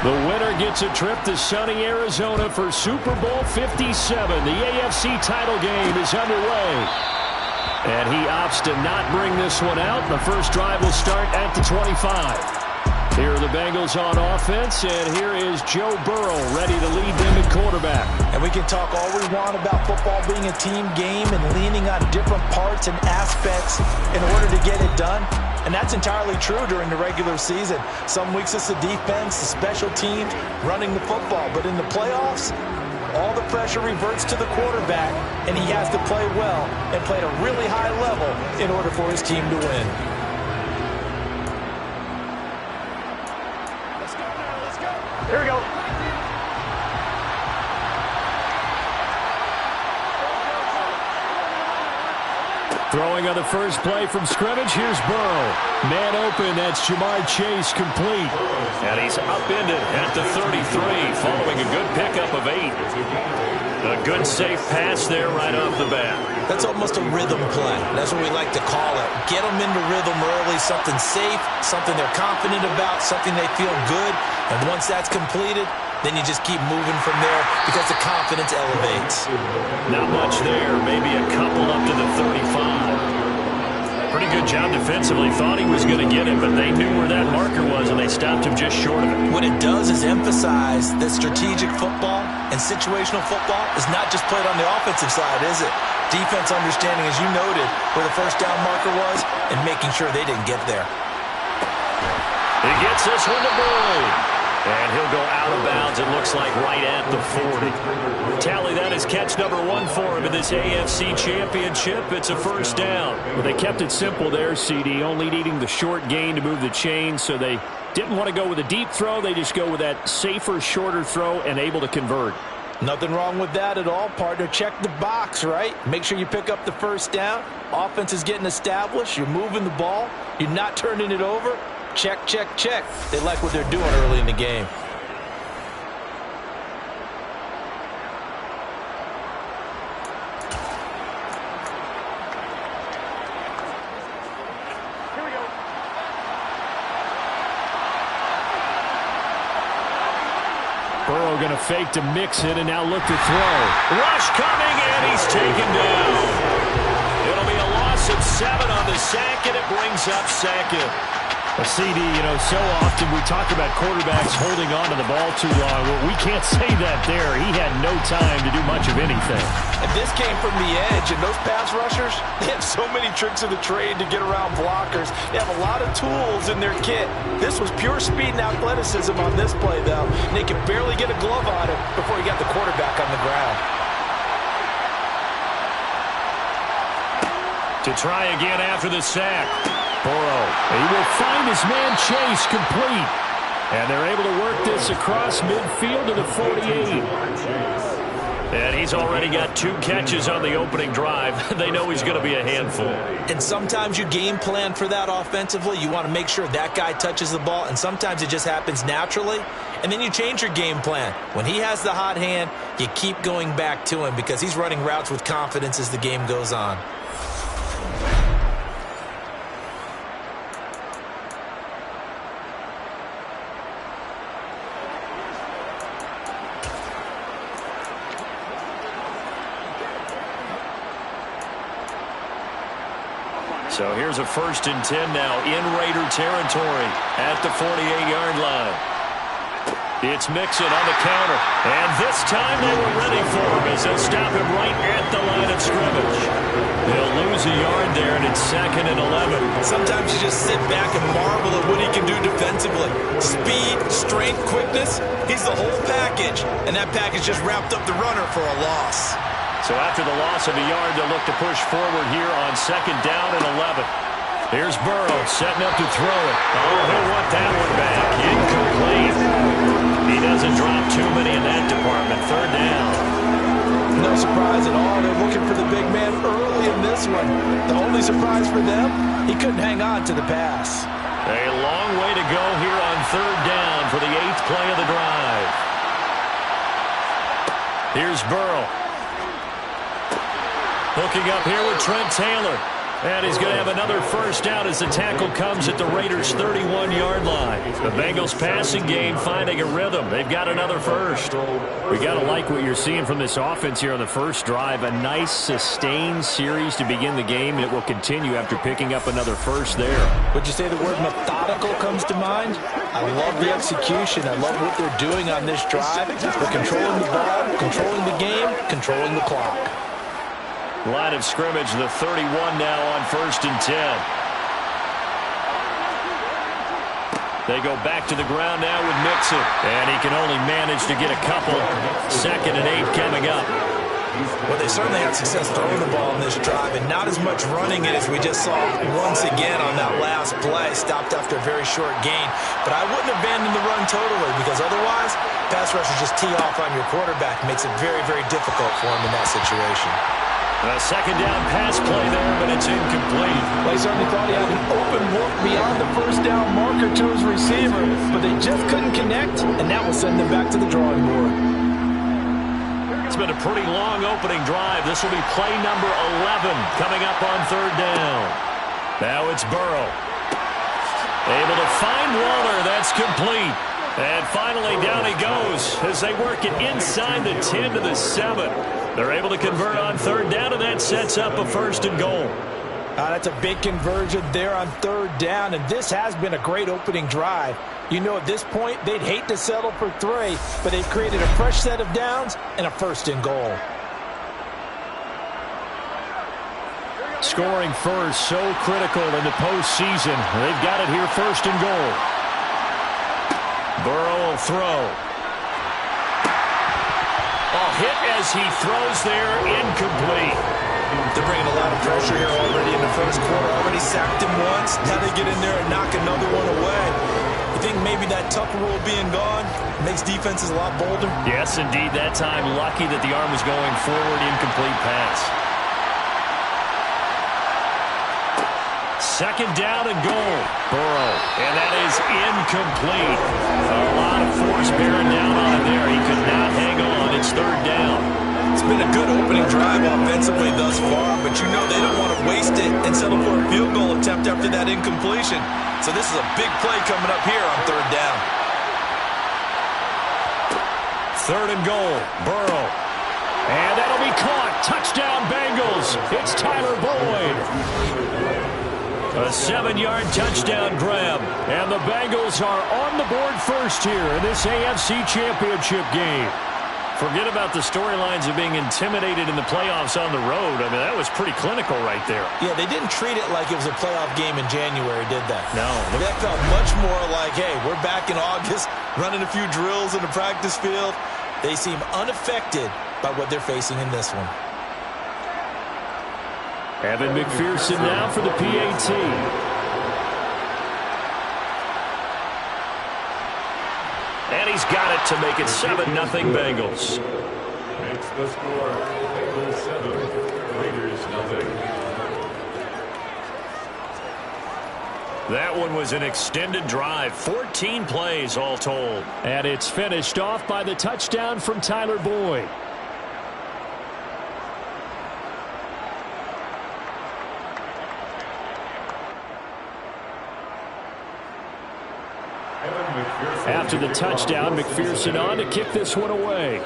The winner gets a trip to sunny Arizona for Super Bowl 57. The AFC title game is underway. And he opts to not bring this one out. The first drive will start at the 25. Here are the Bengals on offense, and here is Joe Burrow ready to lead them at quarterback. And we can talk all we want about football being a team game and leaning on different parts and aspects in order to get it done. And that's entirely true during the regular season. Some weeks it's the defense, the special teams, running the football. But in the playoffs, all the pressure reverts to the quarterback, and he has to play well and play at a really high level in order for his team to win. Here we go. Throwing on the first play from scrimmage, here's Burrow. Man open, that's Jamar Chase, complete. And he's upended at the 33, following a good pickup of 8. A good safe pass there right off the bat. That's almost a rhythm play. That's what we like to call it. Get them into rhythm early, something safe, something they're confident about, something they feel good. And once that's completed, then you just keep moving from there because the confidence elevates. Not much there. Maybe a couple up to the 35. Pretty good job defensively. Thought he was going to get it, but they knew where that marker was, and they stopped him just short of it. What it does is emphasize that strategic football and situational football is not just played on the offensive side, is it? Defense understanding, as you noted, where the first down marker was and making sure they didn't get there. He gets this one to Boyd. And he'll go out of bounds, it looks like, right at the 40. Tally, that is catch number 1 for him in this AFC Championship. It's a first down. Well, they kept it simple there, CD, only needing the short gain to move the chain, so they didn't want to go with a deep throw. They just go with that safer, shorter throw and able to convert. Nothing wrong with that at all, partner. Check the box, right? Make sure you pick up the first down. Offense is getting established. You're moving the ball. You're not turning it over. Check, check, check. They like what they're doing early in the game. Here we go. Burrow going to fake to mix it and now look to throw. Rush coming, and he's taken down. It'll be a loss of 7 on the sack, and it brings up second. A CD, so often we talk about quarterbacks holding on to the ball too long. Well, we can't say that there. He had no time to do much of anything. And this came from the edge, and those pass rushers, they have so many tricks of the trade to get around blockers. They have a lot of tools in their kit. This was pure speed and athleticism on this play, though. And they could barely get a glove on him before he got the quarterback on the ground. To try again after the sack. Burrow, he will find his man Chase complete. And they're able to work this across midfield to the 48. And he's already got 2 catches on the opening drive. They know he's going to be a handful. And sometimes you game plan for that offensively. You want to make sure that guy touches the ball, and sometimes it just happens naturally. And then you change your game plan. When he has the hot hand, you keep going back to him because he's running routes with confidence as the game goes on. So here's a 1st and 10 now in Raider territory at the 48-yard line. It's Mixon on the counter. And this time they were ready for him as they'll stop him right at the line of scrimmage. They'll lose a yard there, and it's 2nd and 11. Sometimes you just sit back and marvel at what he can do defensively. Speed, strength, quickness, he's the whole package. And that package just wrapped up the runner for a loss. So after the loss of a yard, they'll look to push forward here on 2nd down and 11. Here's Burrow setting up to throw it. Oh, he'll want that one back. Incomplete. He doesn't drop too many in that department. 3rd down. No surprise at all. They're looking for the big man early in this one. The only surprise for them, he couldn't hang on to the pass. A long way to go here on 3rd down for the 8th play of the drive. Here's Burrow. Hooking up here with Trent Taylor. And he's going to have another first down as the tackle comes at the Raiders' 31-yard line. The Bengals passing game finding a rhythm. They've got another first. We got to like what you're seeing from this offense here on the first drive. A nice sustained series to begin the game, and it will continue after picking up another first there. Would you say the word methodical comes to mind? I love the execution. I love what they're doing on this drive. They're controlling the ball, controlling the game, controlling the clock. Line of scrimmage, the 31 now on 1st and 10. They go back to the ground now with Mixon. And he can only manage to get a couple. 2nd and 8 coming up. Well, they certainly had success throwing the ball in this drive, and not as much running it as we just saw once again on that last play. Stopped after a very short gain. But I wouldn't abandon the run totally, because otherwise, pass rushers just tee off on your quarterback. Makes it very, very difficult for him in that situation. A 2nd down pass play there, but it's incomplete. They certainly thought he had an open look beyond the first down marker to his receiver, but they just couldn't connect, and that will send them back to the drawing board. It's been a pretty long opening drive. This will be play number 11 coming up on 3rd down. Now it's Burrow. Able to find Waller. That's complete. And finally down he goes as they work it inside the 10 to the 7. They're able to convert on 3rd down, and that sets up a 1st and goal. That's a big conversion there on 3rd down, and this has been a great opening drive. You know, at this point, they'd hate to settle for 3, but they've created a fresh set of downs and a 1st and goal. Scoring first, so critical in the postseason. They've got it here, 1st and goal. Burrow will throw. Hit as he throws there, incomplete. They're bringing a lot of pressure here already in the first quarter. Already sacked him once. Now they get in there and knock another one away. You think maybe that Tucker rule being gone makes defenses a lot bolder? Yes, indeed. That time, lucky that the arm was going forward, incomplete pass. 2nd down and goal. Burrow. And that is incomplete. A lot of force bearing down on him there. He could not hang on. It's 3rd down. It's been a good opening drive offensively thus far, but you know they don't want to waste it and settle for a field goal attempt after that incompletion. So this is a big play coming up here on 3rd down. 3rd and goal. Burrow. And that'll be caught. Touchdown Bengals. It's Tyler Boyd. A 7-yard touchdown grab. And the Bengals are on the board first here in this AFC Championship game. Forget about the storylines of being intimidated in the playoffs on the road. I mean, that was pretty clinical right there. Yeah, they didn't treat it like it was a playoff game in January, did they? No. That felt much more like, hey, we're back in August, running a few drills in the practice field. They seem unaffected by what they're facing in this one. Evan McPherson now for the PAT. And he's got it to make it 7-0 Bengals. Makes the score Bengals 7, Raiders 0. That one was an extended drive, 14 plays all told. And it's finished off by the touchdown from Tyler Boyd. After the touchdown, McPherson on to kick this one away.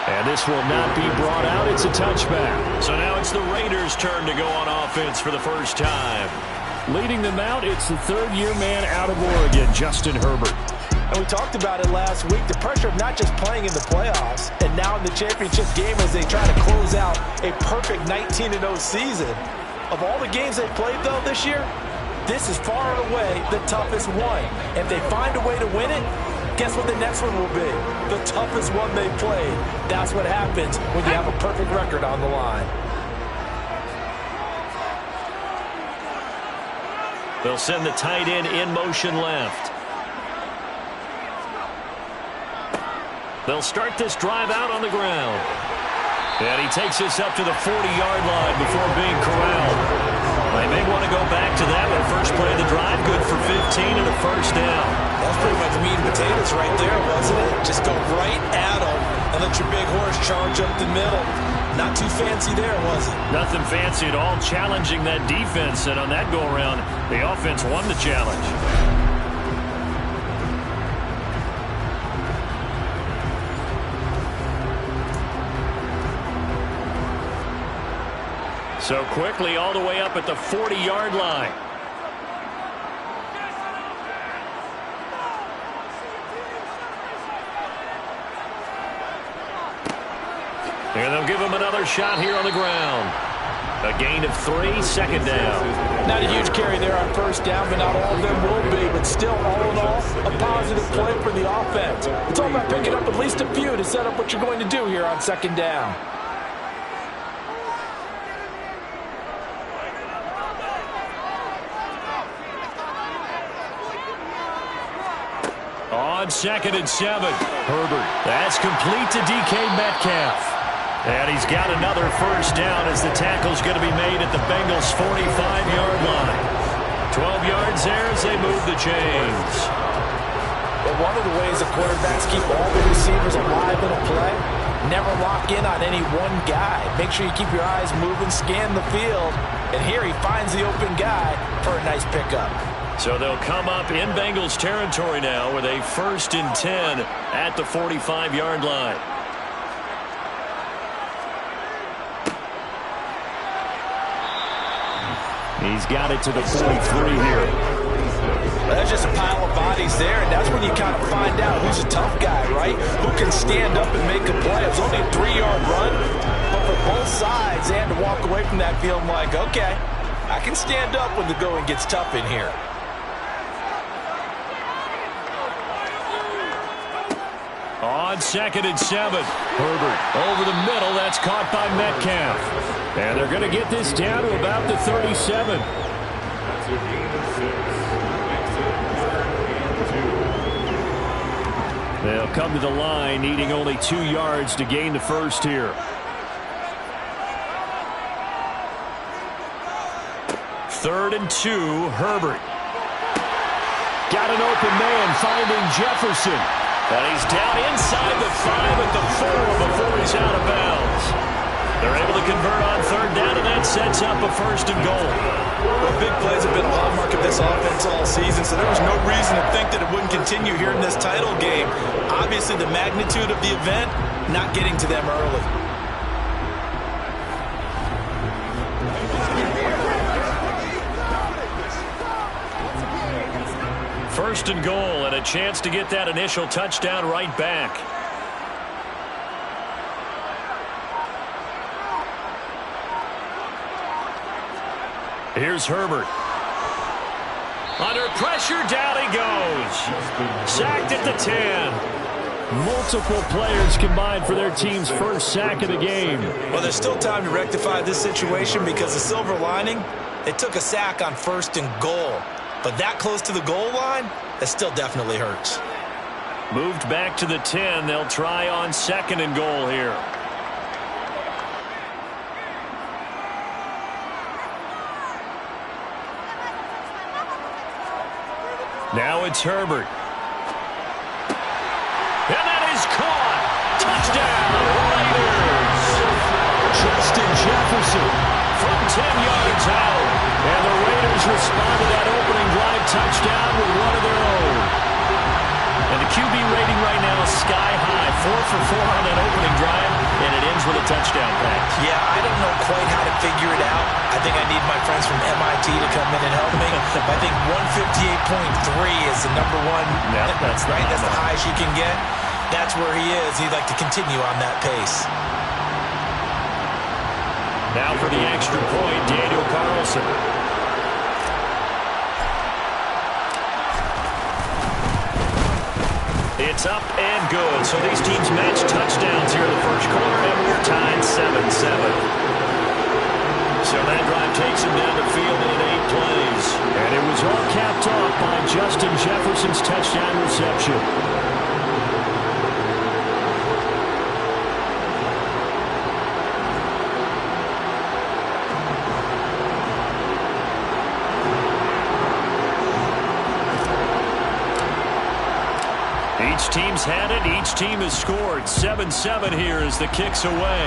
And this will not be brought out. It's a touchback. So now it's the Raiders' turn to go on offense for the first time. Leading them out, it's the 3rd-year man out of Oregon, Justin Herbert. And we talked about it last week, the pressure of not just playing in the playoffs and now in the championship game as they try to close out a perfect 19-0 season. Of all the games they played, though, this year, this is far and away the toughest one. If they find a way to win it, guess what the next one will be? The toughest one they played. That's what happens when you have a perfect record on the line. They'll send the tight end in motion left. They'll start this drive out on the ground. And he takes us up to the 40-yard line before being corralled. They may want to go back to that one. First play of the drive, good for 15 and a first down. That's pretty much meat and potatoes right there, wasn't it? Just go right at them And let your big horse charge up the middle. Not too fancy there, was it? Nothing fancy at all, challenging that defense. And on that go-around, the offense won the challenge. So quickly all the way up at the 40-yard line. And they'll give him another shot here on the ground. A gain of 3, second down. Not a huge carry there on first down, but not all of them will be. But still, all in all, a positive play for the offense. It's all about picking up at least a few to set up what you're going to do here on second down. On 2nd and 7, Herbert. That's complete to DK Metcalf. And he's got another first down as the tackle's going to be made at the Bengals' 45-yard line. 12 yards there as they move the chains. Well, one of the ways the quarterbacks keep all the receivers alive in a play, never lock in on any one guy. Make sure you keep your eyes moving, scan the field, and here he finds the open guy for a nice pickup. So they'll come up in Bengals territory now with a 1st and 10 at the 45-yard line. He's got it to the 43 here. There's just a pile of bodies there, and that's when you kind of find out who's a tough guy, right? Who can stand up and make a play. It was only a 3-yard run, but for both sides, and to walk away from that feeling like, okay, I can stand up when the going gets tough in here. On 2nd and 7, Herbert over the middle. That's caught by Metcalf. And they're going to get this down to about the 37. That's a gain of 6. They'll come to the line needing only 2 yards to gain the first here. 3rd and 2, Herbert. Got an open man finding Jefferson. And he's down inside the 5 at the 4 before he's out of bounds. They're able to convert on 3rd down, and that sets up a 1st and goal. Well, big plays have been a hallmark of this offense all season, so there was no reason to think that it wouldn't continue here in this title game. Obviously, the magnitude of the event, not getting to them early. 1st and goal, and a chance to get that initial touchdown right back. Here's Herbert. Under pressure, down he goes. Sacked at the 10. Multiple players combined for their team's first sack of the game. Well, there's still time to rectify this situation because the silver lining, they took a sack on 1st and goal. But that close to the goal line, that still definitely hurts. Moved back to the 10. They'll try on 2nd and goal here. Now it's Herbert. And that is caught. Touchdown, Raiders. Justin Jefferson from 10 yards out. And the Raiders respond to that opening drive touchdown with one of their own. And the QB rating right now is sky high. 4 for 4 on that opening drive, and it ends with a touchdown pass. Yeah, I don't know quite how to figure it out. I think I need my friends from MIT to come in and help me. I think 158.3 is the number one. Yeah, that's right. That's the highest you can get. That's where he is. He'd like to continue on that pace. Now for the extra point, Daniel Carlson. It's up and good. So these teams match touchdowns here in the first quarter, and we're tied 7-7. So that drive takes him down the field in 8 plays. And it was all capped off by Justin Jefferson's touchdown reception. Each team's had it. Each team has scored. 7-7 here as the kick's away.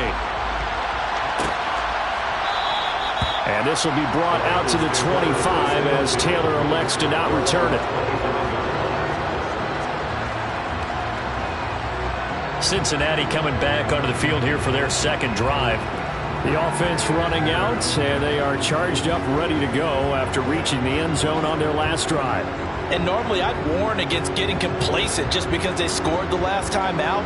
And this will be brought out to the 25 as Taylor elects to not return it. Cincinnati coming back onto the field here for their second drive. The offense running out, and they are charged up, ready to go after reaching the end zone on their last drive. And normally I'd warn against getting complacent just because they scored the last time out.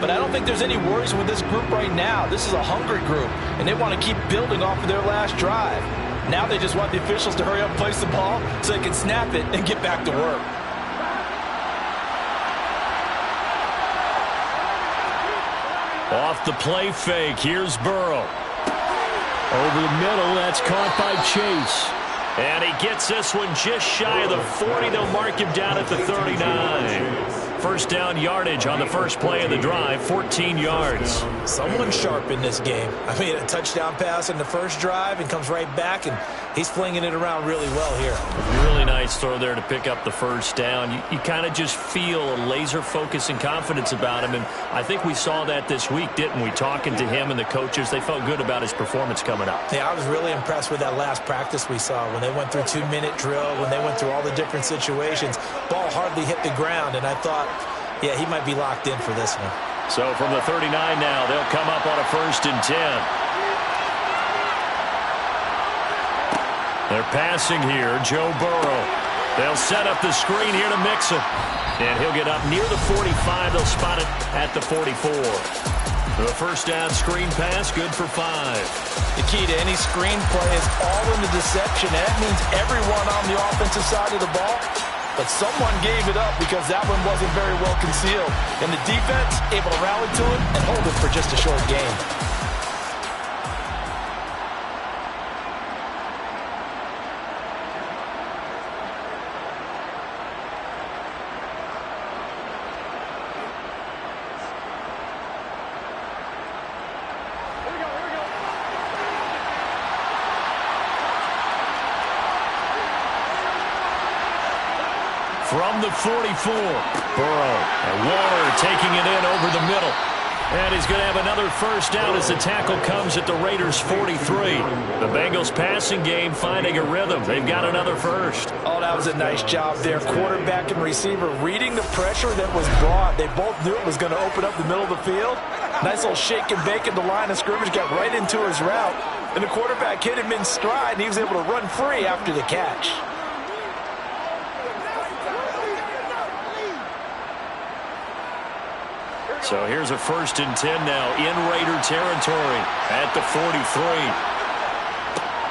But I don't think there's any worries with this group right now. This is a hungry group, and they want to keep building off of their last drive. Now they just want the officials to hurry up and place the ball so they can snap it and get back to work. Off the play fake, here's Burrow. Over the middle, that's caught by Chase. And he gets this one just shy of the 40. They'll mark him down at the 39. First down yardage on the first play of the drive, 14 yards. Someone sharp in this game. I mean, a touchdown pass in the first drive and comes right back, and he's flinging it around really well here. Really nice throw there to pick up the first down. You kind of just feel a laser focus and confidence about him, and I think we saw that this week, didn't we? Talking to him and the coaches, they felt good about his performance coming up. Yeah, I was really impressed with that last practice we saw when they went through 2-minute drill, when they went through all the different situations. Ball hardly hit the ground, and I thought, yeah, he might be locked in for this one. So from the 39 now, they'll come up on a 1st and 10. They're passing here, Joe Burrow. They'll set up the screen here to Mixon. And he'll get up near the 45. They'll spot it at the 44. The first down screen pass, good for 5. The key to any screen play is all in the deception. And that means everyone on the offensive side of the ball. But someone gave it up because that one wasn't very well concealed. And the defense able to rally to it and hold it for just a short game. From the 44, Burrow and Waller taking it in over the middle. And he's going to have another first down as the tackle comes at the Raiders' 43. The Bengals passing game finding a rhythm. They've got another first. Oh, that was a nice job there. Quarterback and receiver reading the pressure that was brought. They both knew it was going to open up the middle of the field. Nice little shake and bake at the line of scrimmage, got right into his route. And the quarterback hit him in stride, and he was able to run free after the catch. So here's a 1st and 10 now in Raider territory at the 43.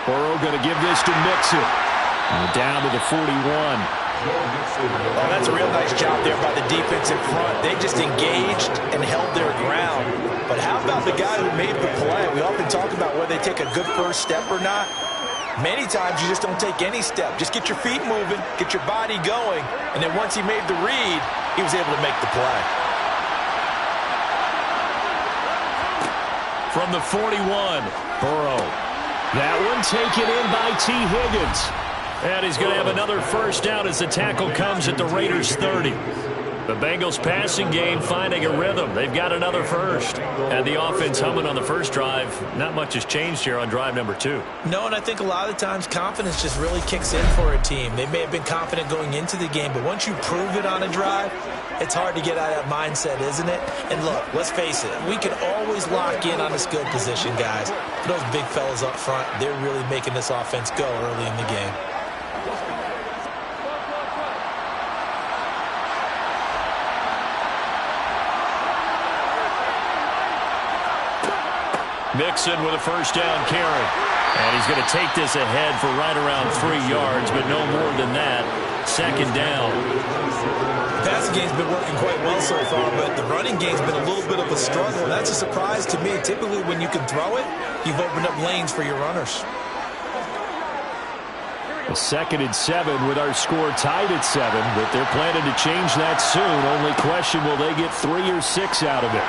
Burrow going to give this to Mixon. And down to the 41. Oh, that's a real nice job there by the defense in front. They just engaged and held their ground. But how about the guy who made the play? We often talk about whether they take a good first step or not. Many times you just don't take any step. Just get your feet moving, get your body going, and then once he made the read, he was able to make the play. From the 41, Burrow. That one taken in by T. Higgins. And he's going to have another first down as the tackle comes at the Raiders' 30. The Bengals passing game finding a rhythm. They've got another first. And the offense humming on the first drive. Not much has changed here on drive number 2. No, and I think a lot of times confidence just really kicks in for a team. They may have been confident going into the game, but once you prove it on a drive, it's hard to get out of that mindset, isn't it? And look, let's face it, we can always lock in on the skill position, guys. Those big fellas up front, they're really making this offense go early in the game. Mixon with a first down carry. And he's going to take this ahead for right around 3 yards, but no more than that. Second down. The passing game's been working quite well so far, but the running game's been a little bit of a struggle. That's a surprise to me. Typically, when you can throw it, you've opened up lanes for your runners. A 2nd and 7 with our score tied at 7, but they're planning to change that soon. Only question, will they get 3 or 6 out of it?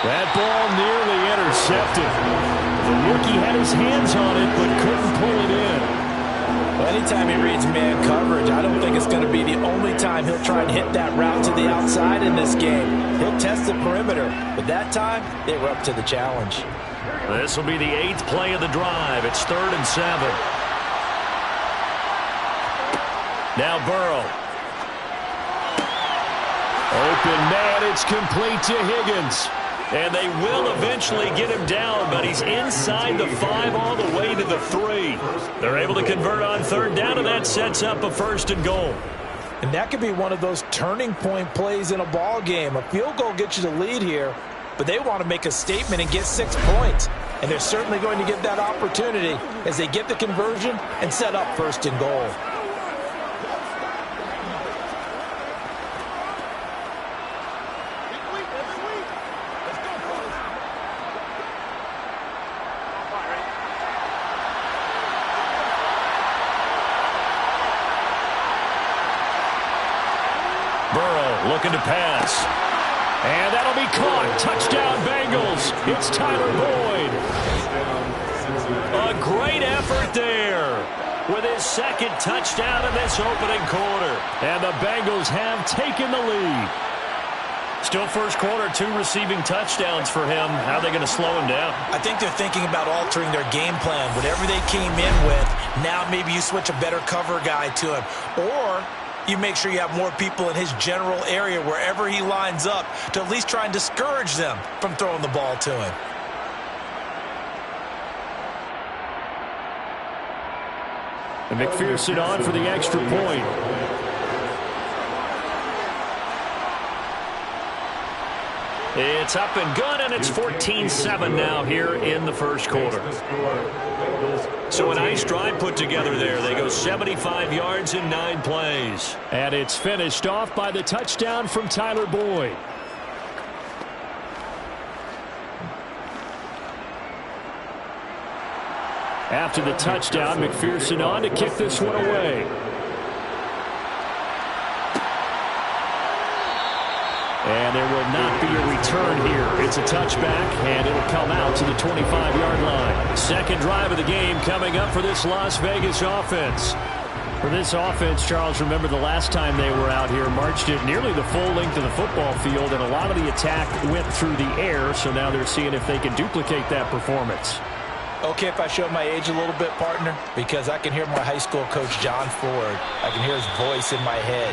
That ball nearly intercepted. The rookie had his hands on it, but couldn't pull it in. Well, anytime he reads man coverage, I don't think it's going to be the only time he'll try and hit that route to the outside in this game. He'll test the perimeter, but that time they were up to the challenge. This will be the 8th play of the drive. It's 3rd and 7. Now Burrow. Open man, it's complete to Higgins. And they will eventually get him down, but he's inside the 5 all the way to the 3. They're able to convert on 3rd down, and that sets up a 1st and goal. And that could be one of those turning point plays in a ball game. A field goal gets you the lead here, but they want to make a statement and get 6 points. And they're certainly going to get that opportunity as they get the conversion and set up 1st and goal. Burrow looking to pass. And that'll be caught. Touchdown Bengals. It's Tyler Boyd. A great effort there with his 2nd touchdown in this opening quarter. And the Bengals have taken the lead. Still first quarter, 2 receiving touchdowns for him. How are they going to slow him down? I think they're thinking about altering their game plan. Whatever they came in with, now maybe you switch a better cover guy to him. Or you make sure you have more people in his general area wherever he lines up to at least try and discourage them from throwing the ball to him. And McPherson on for the extra point. It's up and good, and it's 14-7 now here in the first quarter. So a nice drive put together there. They go 75 yards in 9 plays. And it's finished off by the touchdown from Tyler Boyd. After the touchdown, McPherson on to kick this one away. And there will not be a return here. It's a touchback, and it'll come out to the 25-yard line. Second drive of the game coming up for this Las Vegas offense. For this offense, Charles, remember the last time they were out here, marched it nearly the full length of the football field, and a lot of the attack went through the air, so now they're seeing if they can duplicate that performance. Okay, if I show my age a little bit, partner, because I can hear my high school coach, John Ford. I can hear his voice in my head.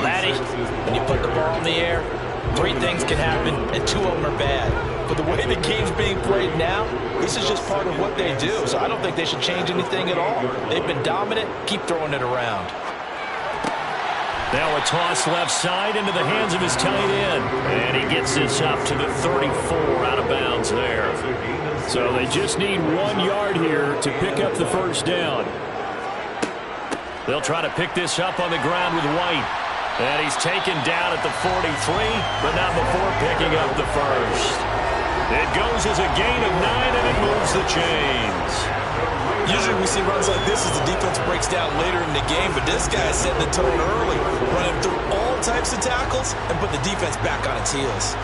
Laddie, when you put the ball in the air, 3 things can happen, and 2 of them are bad. But the way the game's being played now, this is just part of what they do. So I don't think they should change anything at all. They've been dominant. Keep throwing it around. Now a toss left side into the hands of his tight end. And he gets this up to the 34 out of bounds there. So they just need 1 yard here to pick up the first down. They'll try to pick this up on the ground with White. And he's taken down at the 43, but not before picking up the first. It goes as a gain of 9, and it moves the chains. Usually we see runs like this as the defense breaks down later in the game, but this guy is setting the tone early, running through all types of tackles and put the defense back on its heels.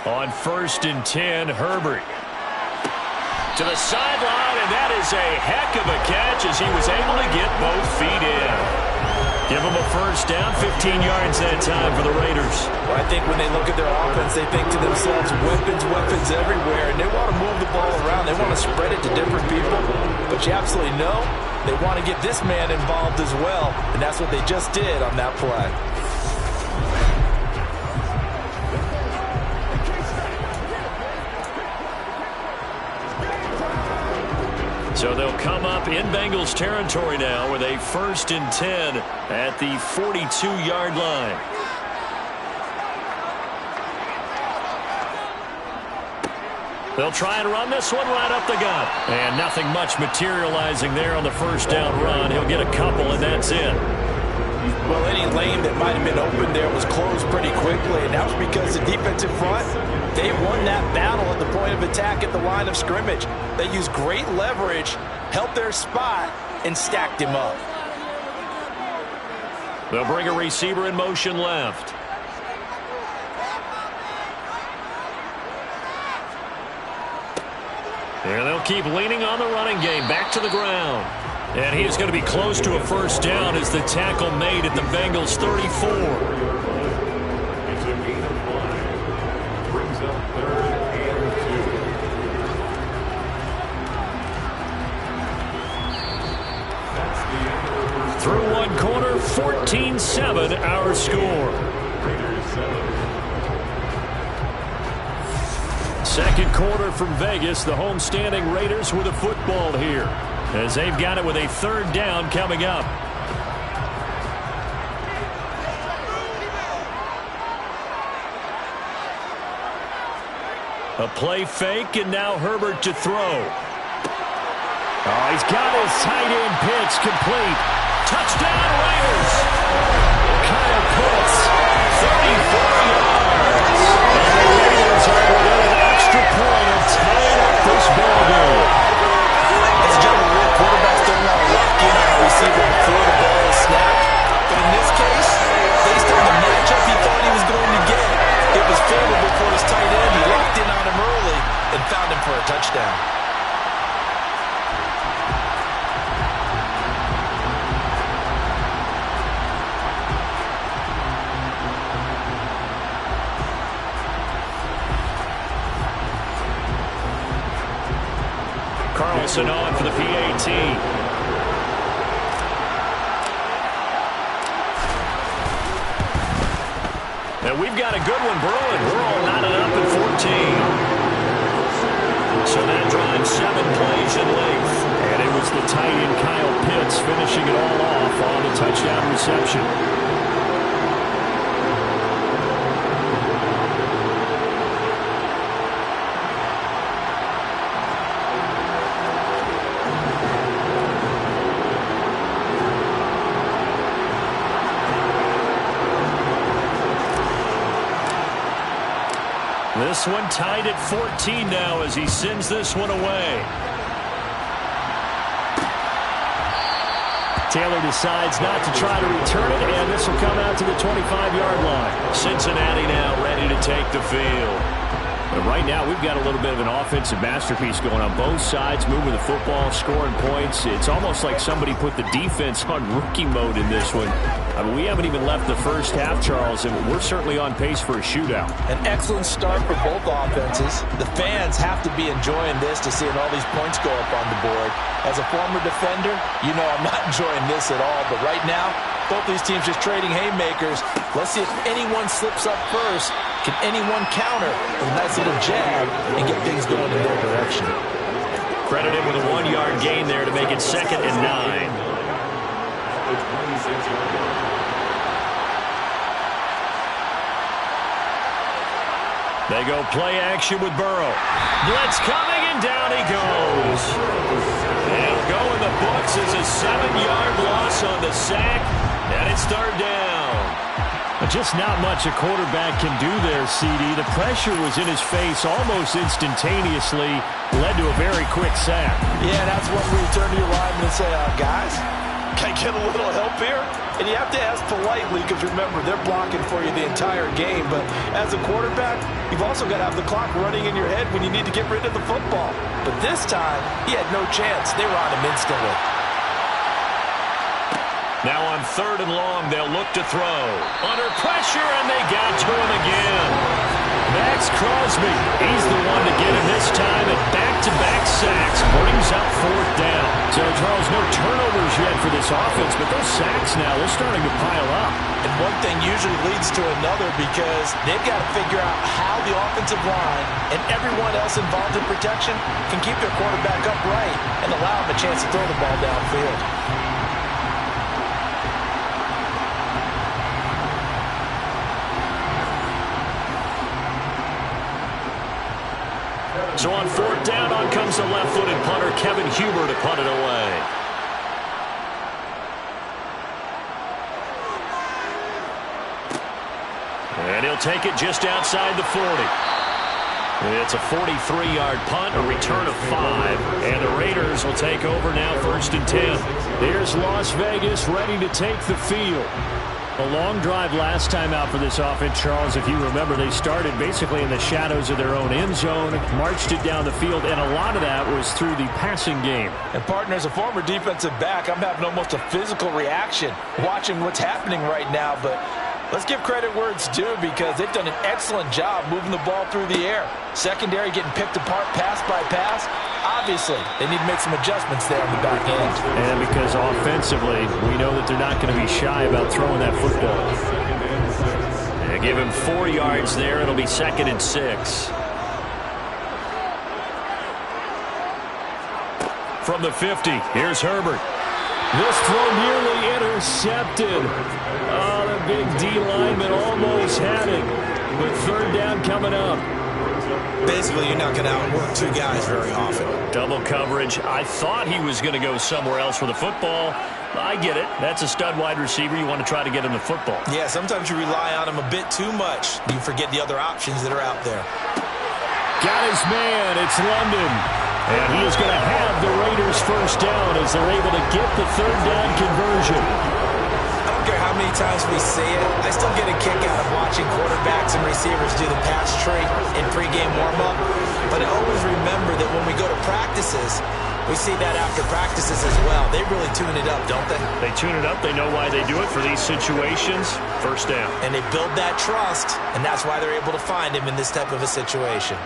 On 1st and 10, Herbert. To the sideline, and that is a heck of a catch as he was able to get both feet in. Give him a first down, 15 yards that time for the Raiders. Well, I think when they look at their offense, they think to themselves, weapons, weapons everywhere, and they want to move the ball around. They want to spread it to different people, but you absolutely know they want to get this man involved as well, and that's what they just did on that play. So they'll come up in Bengals territory now with a 1st and 10 at the 42-yard line. They'll try and run this one right up the gut. And nothing much materializing there on the first down run. He'll get a couple, and that's it. Well, any lane that might have been open there was closed pretty quickly, and that was because the defensive front, they won that battle at the point of attack at the line of scrimmage. They used great leverage, helped their spot, and stacked him up. They'll bring a receiver in motion left. And they'll keep leaning on the running game. Back to the ground. And he is going to be close to a first down as the tackle made at the Bengals' 34. It's a gain of 5. Brings up 3rd and 2. That's the end of the first. Through one quarter, 14-7 our score. Raiders 7. Second quarter from Vegas. The homestanding Raiders with a football here, as they've got it with a 3rd down coming up. A play fake, and now Herbert to throw. Oh, he's got his tight end pitch complete. Touchdown Raiders! Kyle Pitts, 34 yards. And the Raiders are within an extra point of tying up this ball game. As a general rule, quarterbacks don't want to lock in on a receiver before the ball is snapped. But in this case, based on the matchup he thought he was going to get, it was favorable for his tight end. He locked in on him early and found him for a touchdown. Carlson on for the PAT. And we've got a good one brewing. We're all knotted up at 14. So that drive 7 plays in length. And it was the tight end Kyle Pitts finishing it all off on the touchdown reception. This one tied at 14 now as he sends this one away. Taylor decides not to try to return it, and this will come out to the 25-yard line. Cincinnati now ready to take the field. But right now, we've got a little bit of an offensive masterpiece going on both sides, moving the football, scoring points. It's almost like somebody put the defense on rookie mode in this one. I mean, we haven't even left the first half, Charles, and we're certainly on pace for a shootout. An excellent start for both offenses. The fans have to be enjoying this to seeing all these points go up on the board. As a former defender, you know I'm not enjoying this at all. But right now, both these teams just trading haymakers. Let's see if anyone slips up first. Can anyone counter with a nice little jab and get things going in their direction? Credit him with a 1-yard gain there to make it 2nd and 9. They go play action with Burrow. Blitz coming, and down he goes. It'll go in the books as a 7-yard loss on the sack, and it's 3rd down. Just not much a quarterback can do there, CD. The pressure was in his face almost instantaneously, led to a very quick sack. Yeah, that's when we turn to your lineman and say, guys, can I get a little help here? And you have to ask politely because, remember, they're blocking for you the entire game. But as a quarterback, you've also got to have the clock running in your head when you need to get rid of the football. But this time, he had no chance. They were on him instantly. Now on 3rd and long, they'll look to throw. Under pressure, and they got to him again. Max Crosby, he's the one to get him this time, and back-to-back sacks brings up 4th down. So, Charles, no turnovers yet for this offense, but those sacks now, they're starting to pile up. And one thing usually leads to another because they've got to figure out how the offensive line and everyone else involved in protection can keep their quarterback upright and allow him a chance to throw the ball downfield. So on 4th down, on comes the left-footed punter, Kevin Huber, to punt it away. And he'll take it just outside the 40. It's a 43-yard punt, a return of 5, and the Raiders will take over now 1st and 10. Here's Las Vegas ready to take the field. A long drive last time out for this offense, Charles. If you remember, they started basically in the shadows of their own end zone, marched it down the field, and a lot of that was through the passing game. And, partner, as a former defensive back, I'm having almost a physical reaction watching what's happening right now. But let's give credit where it's due because they've done an excellent job moving the ball through the air. Secondary getting picked apart pass by pass. Obviously, they need to make some adjustments there on the back end. And because offensively, we know that they're not going to be shy about throwing that football. They give him 4 yards there. It'll be 2nd and 6. From the 50, here's Herbert. This throw nearly intercepted. Oh, the big D lineman almost had it. But 3rd down coming up. Basically, you're not going to outwork 2 guys very often. Double coverage. I thought he was going to go somewhere else with the football. I get it. That's a stud wide receiver. You want to try to get him the football. Yeah, sometimes you rely on him a bit too much. You forget the other options that are out there. Got his man. It's London. And he is going to have the Raiders first down as they're able to get the 3rd down conversion. I don't care how many times we see it. I still get a kick out of watching quarterbacks and receivers do the pass tree in pregame warm-up. But I always remember that when we go to practices, we see that after practices as well. They really tune it up, don't they? They tune it up. They know why they do it for these situations. First down. And they build that trust, and that's why they're able to find him in this type of a situation.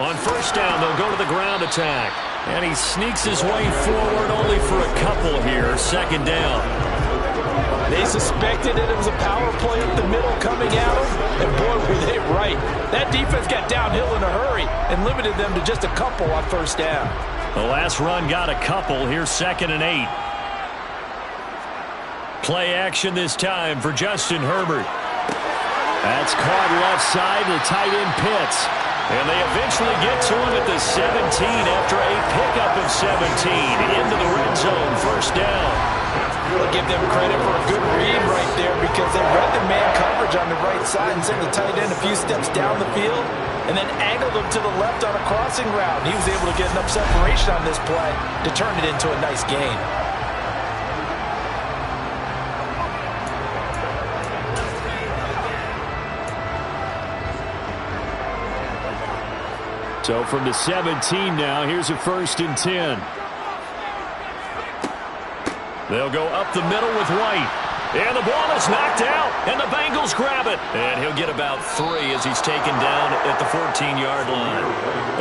On first down, they'll go to the ground attack. And he sneaks his way forward only for a couple here. 2nd down. They suspected it was a power play up the middle coming at them. And, boy, were they right. That defense got downhill in a hurry and limited them to just a couple on first down. The last run got a couple. Here's 2nd and 8. Play action this time for Justin Herbert. That's caught left side. The tight end Pitts. And they eventually get to him at the 17 after a pickup of 17 into the red zone. First down. We'll give them credit for a good read right there because they read the man coverage on the right side and sent the tight end a few steps down the field and then angled him to the left on a crossing route. And he was able to get enough separation on this play to turn it into a nice gain. So from the 17 now, here's a 1st and 10. They'll go up the middle with White. And the ball is knocked out, and the Bengals grab it. And he'll get about 3 as he's taken down at the 14-yard line.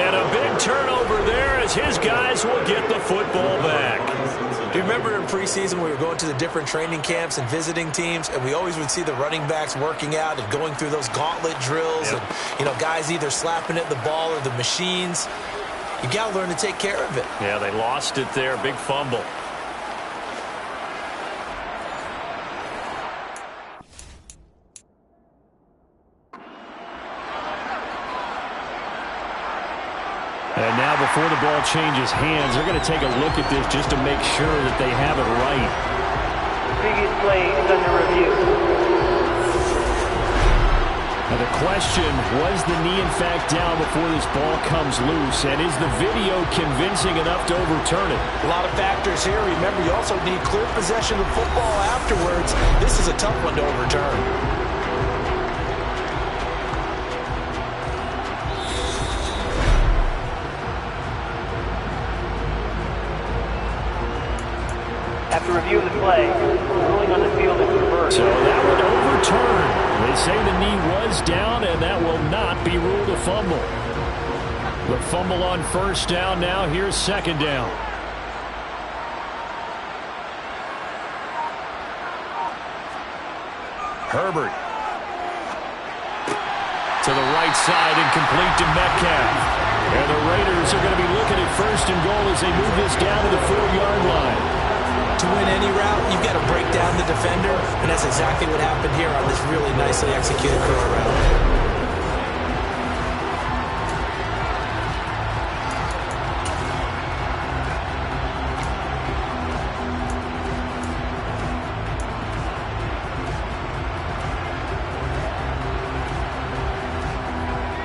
And a big turnover there as his guys will get the football back. Do you remember in preseason we were going to the different training camps and visiting teams, and we always would see the running backs working out and going through those gauntlet drills, Yep. and, you know, guys either slapping at the ball or the machines. You got to learn to take care of it. Yeah, they lost it there. Big fumble. And now before the ball changes hands, they're going to take a look at this just to make sure that they have it right. Previous play is under review. Now the question, was the knee in fact down before this ball comes loose? And is the video convincing enough to overturn it? A lot of factors here. Remember, you also need clear possession of football afterwards. This is a tough one to overturn. After reviewing the play, ruling on the field is reversed. So that would overturn. They say the knee was down, and that will not be ruled a fumble. The fumble on first down now. Here's 2nd down. Herbert. To the right side and complete to Metcalf. And the Raiders are going to be looking at 1st and goal as they move this down to the 4-yard line. To win any route, you've got to break down the defender, and that's exactly what happened here on this really nicely executed curl route.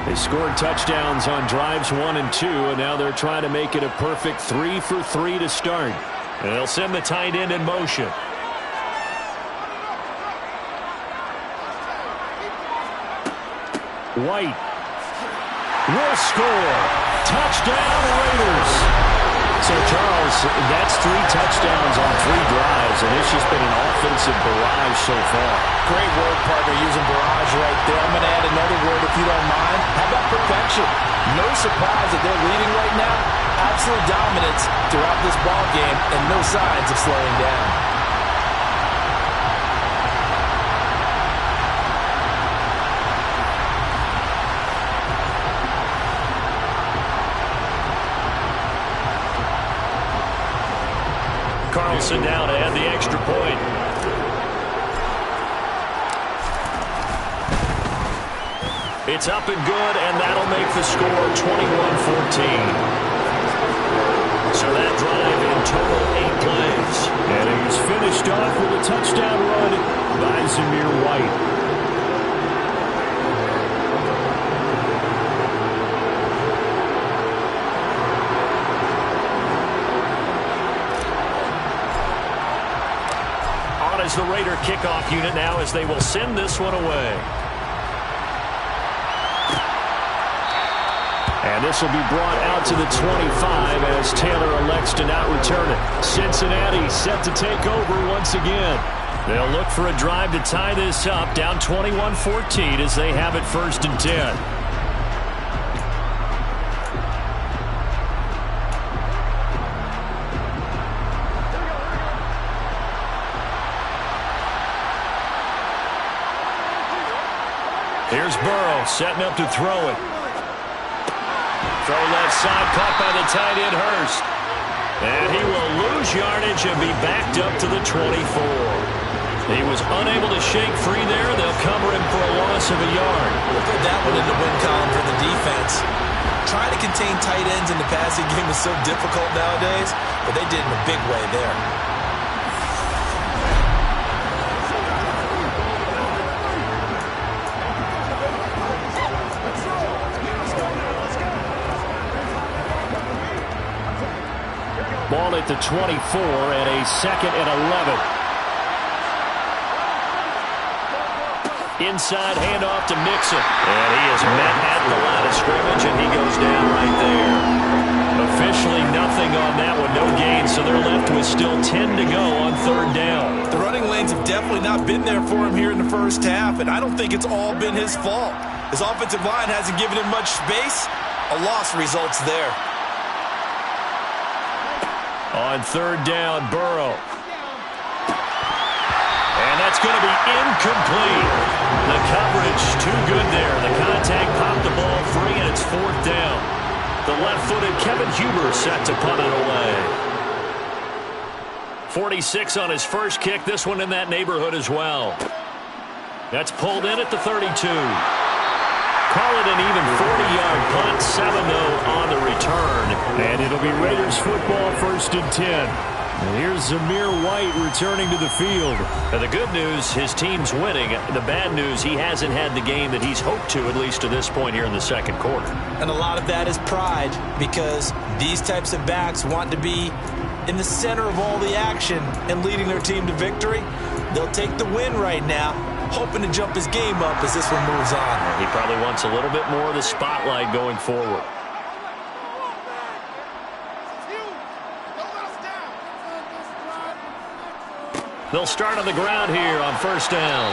They scored touchdowns on drives 1 and 2, and now they're trying to make it a perfect 3 for 3 to start. And they'll send the tight end in motion. White will score. Touchdown, Raiders. So, Charles, that's 3 touchdowns on 3 drives, and it's just been an offensive barrage so far. Great word, partner, using barrage right there. I'm going to add another word if you don't mind. How about perfection? No surprise that they're leading right now. Absolute dominance throughout this ball game and no signs of slowing down. Carlson now to add the extra point. It's up and good, and that'll make the score 21-14. So that drive in total 8 plays. And he's finished off with a touchdown run by Zamir White. Is the Raider kickoff unit now as they will send this one away. And this will be brought out to the 25 as Taylor elects to not return it. Cincinnati set to take over once again. They'll look for a drive to tie this up, down 21-14 as they have it 1st and 10. Here's Burrow setting up to throw it. Throw left side, caught by the tight end Hurst. And he will lose yardage and be backed up to the 24. He was unable to shake free there. They'll cover him for a loss of a yard. We'll put that one in the win column for the defense. Trying to contain tight ends in the passing game is so difficult nowadays, but they did in a big way there. Ball at the 24 and a 2nd and 11. Inside handoff to Mixon. And he is met at the line of scrimmage, and he goes down right there. Officially nothing on that one, no gain, so they're left with still 10 to go on 3rd down. The running lanes have definitely not been there for him here in the first half, and I don't think it's all been his fault. His offensive line hasn't given him much space. A loss results there. On 3rd down, Burrow. And that's going to be incomplete. The coverage too good there. The contact popped the ball free, and it's 4th down. The left-footed Kevin Huber set to punt it away. 46 on his first kick. This one in that neighborhood as well. That's pulled in at the 32. Call it an even 40-yard punt, 7-0 on the return. And it'll be Raiders football 1st and 10. And here's Zamir White returning to the field. And the good news, his team's winning. The bad news, he hasn't had the game that he's hoped to, at least to this point here in the 2nd quarter. And a lot of that is pride, because these types of backs want to be in the center of all the action and leading their team to victory. They'll take the win right now, hoping to jump his game up as this one moves on. He probably wants a little bit more of the spotlight going forward. They'll start on the ground here on 1st down.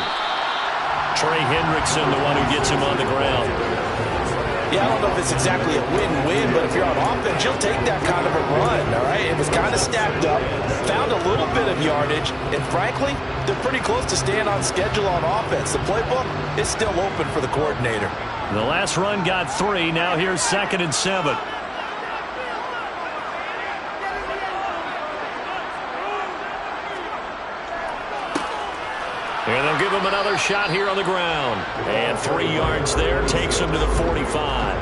Trey Hendrickson, the one who gets him on the ground. Yeah, I don't know if it's exactly a win-win, but if you're on offense, you'll take that kind of a run, all right? It was kind of stacked up, found a little bit of yardage, and frankly, they're pretty close to staying on schedule on offense. The playbook is still open for the coordinator. The last run got 3. Now here's 2nd and 7. And they'll give him another shot here on the ground. And 3 yards there takes him to the 45.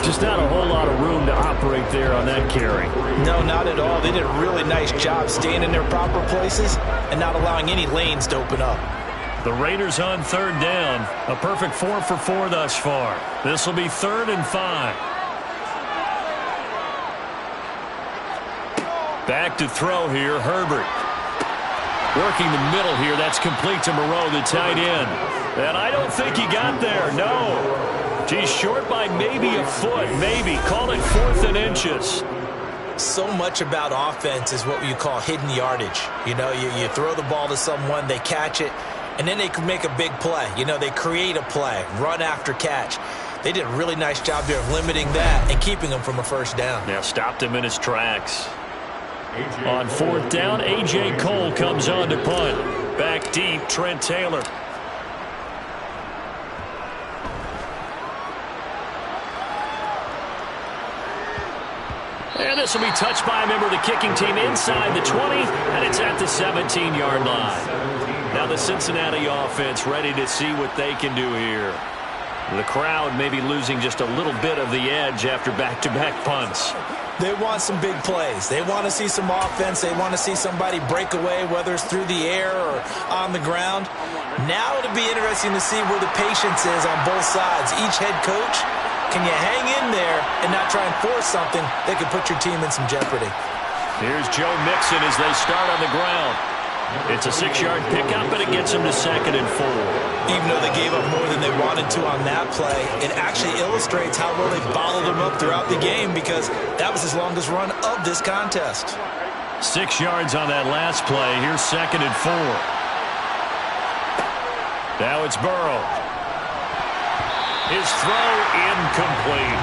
Just not a whole lot of room to operate there on that carry. No, not at all. They did a really nice job staying in their proper places and not allowing any lanes to open up. The Raiders on third down. A perfect 4 for 4 thus far. This will be 3rd and 5. Back to throw here, Herbert. Working the middle here. That's complete to Moreau, the tight end. And I don't think he got there. No. He's short by maybe a foot. Maybe. Call it 4th and inches. So much about offense is what you call hidden yardage. You know, you throw the ball to someone, they catch it, and then they can make a big play. You know, they create a play, run after catch. They did a really nice job there of limiting that and keeping him from a first down. Now stopped him in his tracks. On 4th down, A.J. Cole comes on to punt. Back deep, Trent Taylor. And this will be touched by a member of the kicking team inside the 20, and it's at the 17-yard line. Now the Cincinnati offense ready to see what they can do here. The crowd may be losing just a little bit of the edge after back-to-back punts. They want some big plays. They want to see some offense. They want to see somebody break away, whether it's through the air or on the ground. Now it'll be interesting to see where the patience is on both sides. Each head coach, can you hang in there and not try and force something that could put your team in some jeopardy? Here's Joe Mixon as they start on the ground. It's a 6-yard pickup, and it gets them to 2nd and 4. Even though they gave up more than they wanted to on that play, it actually illustrates how well they bottled them up throughout the game, because that was his longest run of this contest. 6 yards on that last play. Here's 2nd and 4. Now it's Burrow. His throw incomplete.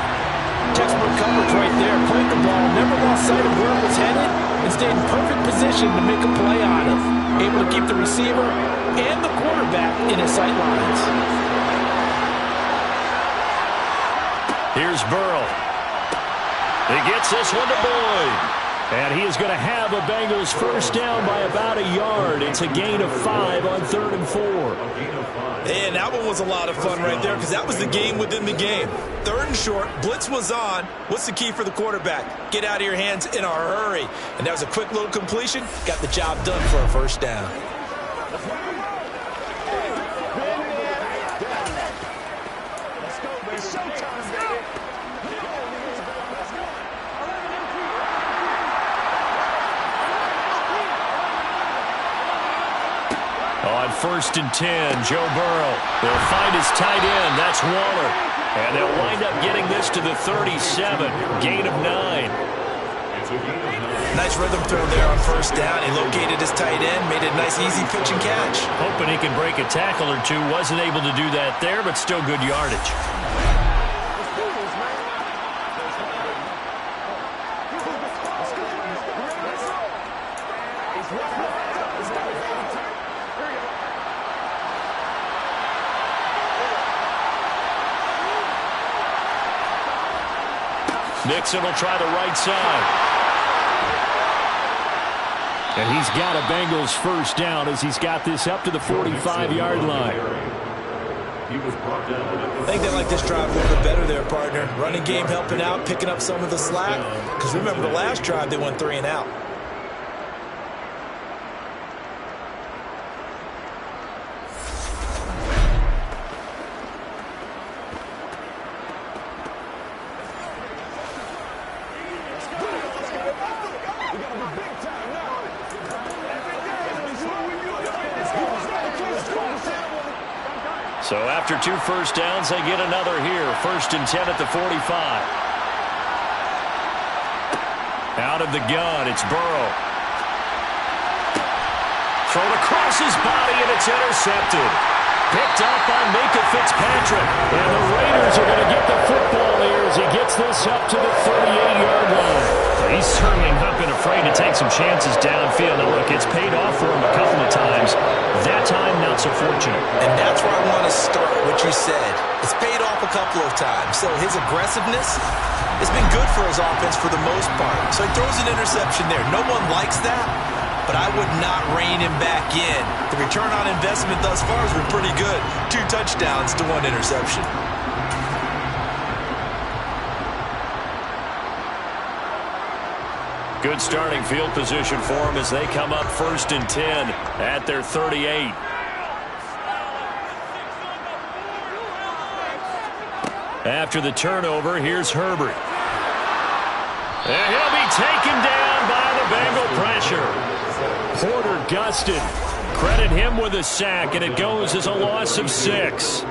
Textbook coverage right there. Played the ball, never lost sight of where it was headed, and stayed in perfect position to make a play on it. Able to keep the receiver and the quarterback in his sight lines. Here's Burrow. He gets this one to Boyd. And he is going to have a Bengals first down by about a yard. It's a gain of 5 on 3rd and 4. And that one was a lot of fun right there, because that was the game within the game. 3rd and short, blitz was on. What's the key for the quarterback? Get out of your hands in a hurry. And that was a quick little completion. Got the job done for a first down. On 1st and 10, Joe Burrow. They'll find his tight end. That's Waller. And they'll wind up getting this to the 37. Gain of 9. Nice rhythm throw there on first down. He located his tight end, made a nice easy pitch and catch. Hoping he can break a tackle or two. Wasn't able to do that there, but still good yardage. Nixon will try the right side. And he's got a Bengals first down as he's got this up to the 45-yard line. I think they like this drive a little bit better there, partner. Running game helping out, picking up some of the slack. Because remember, the last drive they went 3 and out. So after 2 first downs, they get another here. 1st and 10 at the 45. Out of the gun, it's Burrow. Thrown across his body, and it's intercepted. Picked up by Minkah Fitzpatrick. And the Raiders are going to get the football here as he gets this up to the 38-yard line. He's certainly not been afraid to take some chances downfield. And look, it's paid off for him a couple of times. That time, not so fortunate. And that's where I want to start, what you said. It's paid off a couple of times. So his aggressiveness has been good for his offense for the most part. So he throws an interception there. No one likes that, but I would not rein him back in. The return on investment thus far has been pretty good. 2 touchdowns to 1 interception. Good starting field position for them as they come up 1st and 10 at their 38. After the turnover, here's Herbert. And he'll be taken down by the Bengal pressure. Porter gusted. Credit him with a sack, and it goes as a loss of 6.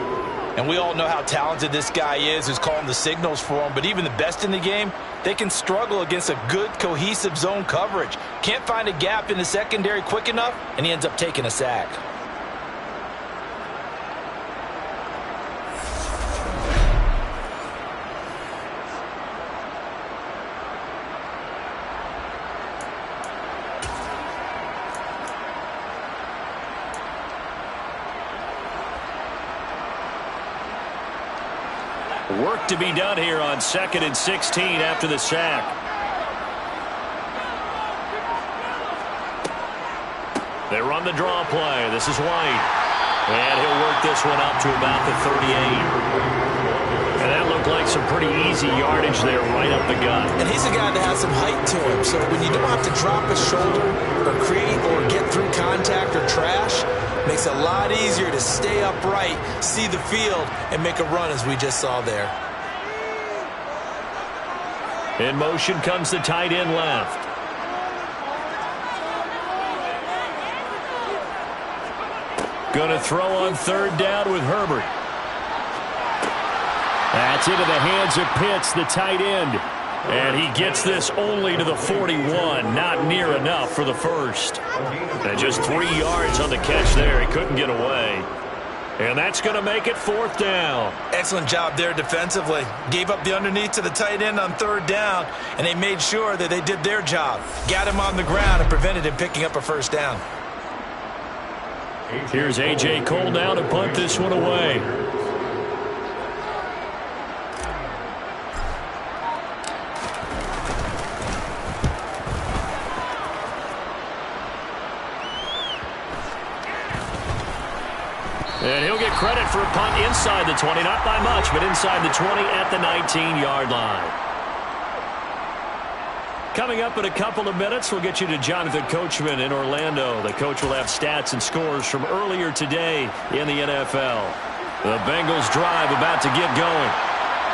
And we all know how talented this guy is who's calling the signals for him. But even the best in the game, they can struggle against a good, cohesive zone coverage. Can't find a gap in the secondary quick enough, and he ends up taking a sack. Work to be done here on 2nd and 16 after the sack. They run the draw play. This is White. And he'll work this one up to about the 38. And that looked like some pretty easy yardage there right up the gut. And he's a guy that has some height to him. So when you don't have to drop a shoulder or create or get through contact or trash, makes it a lot easier to stay upright, see the field, and make a run as we just saw there. In motion comes the tight end left. Gonna throw on 3rd down with Herbert. That's into the hands of Pitts, the tight end. And he gets this only to the 41. Not near enough for the first. And just 3 yards on the catch there. He couldn't get away. And that's going to make it 4th down. Excellent job there defensively. Gave up the underneath to the tight end on 3rd down, and they made sure that they did their job. Got him on the ground and prevented him picking up a 1st down. Here's A.J. Cole now to punt this one away. And he'll get credit for a punt inside the 20, not by much, but inside the 20 at the 19-yard line. Coming up in a couple of minutes, we'll get you to Jonathan Coachman in Orlando. The coach will have stats and scores from earlier today in the NFL. The Bengals drive about to get going.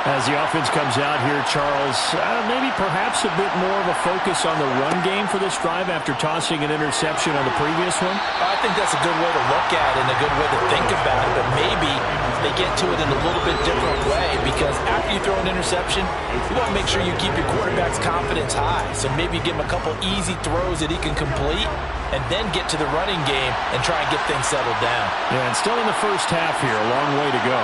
As the offense comes out here, Charles, maybe perhaps a bit more of a focus on the run game for this drive after tossing an interception on the previous one? I think that's a good way to look at it and a good way to think about it, but maybe they get to it in a little bit different way, because after you throw an interception, you want to make sure you keep your quarterback's confidence high. So maybe give him a couple easy throws that he can complete and then get to the running game and try and get things settled down. Yeah, and still in the first half here, a long way to go.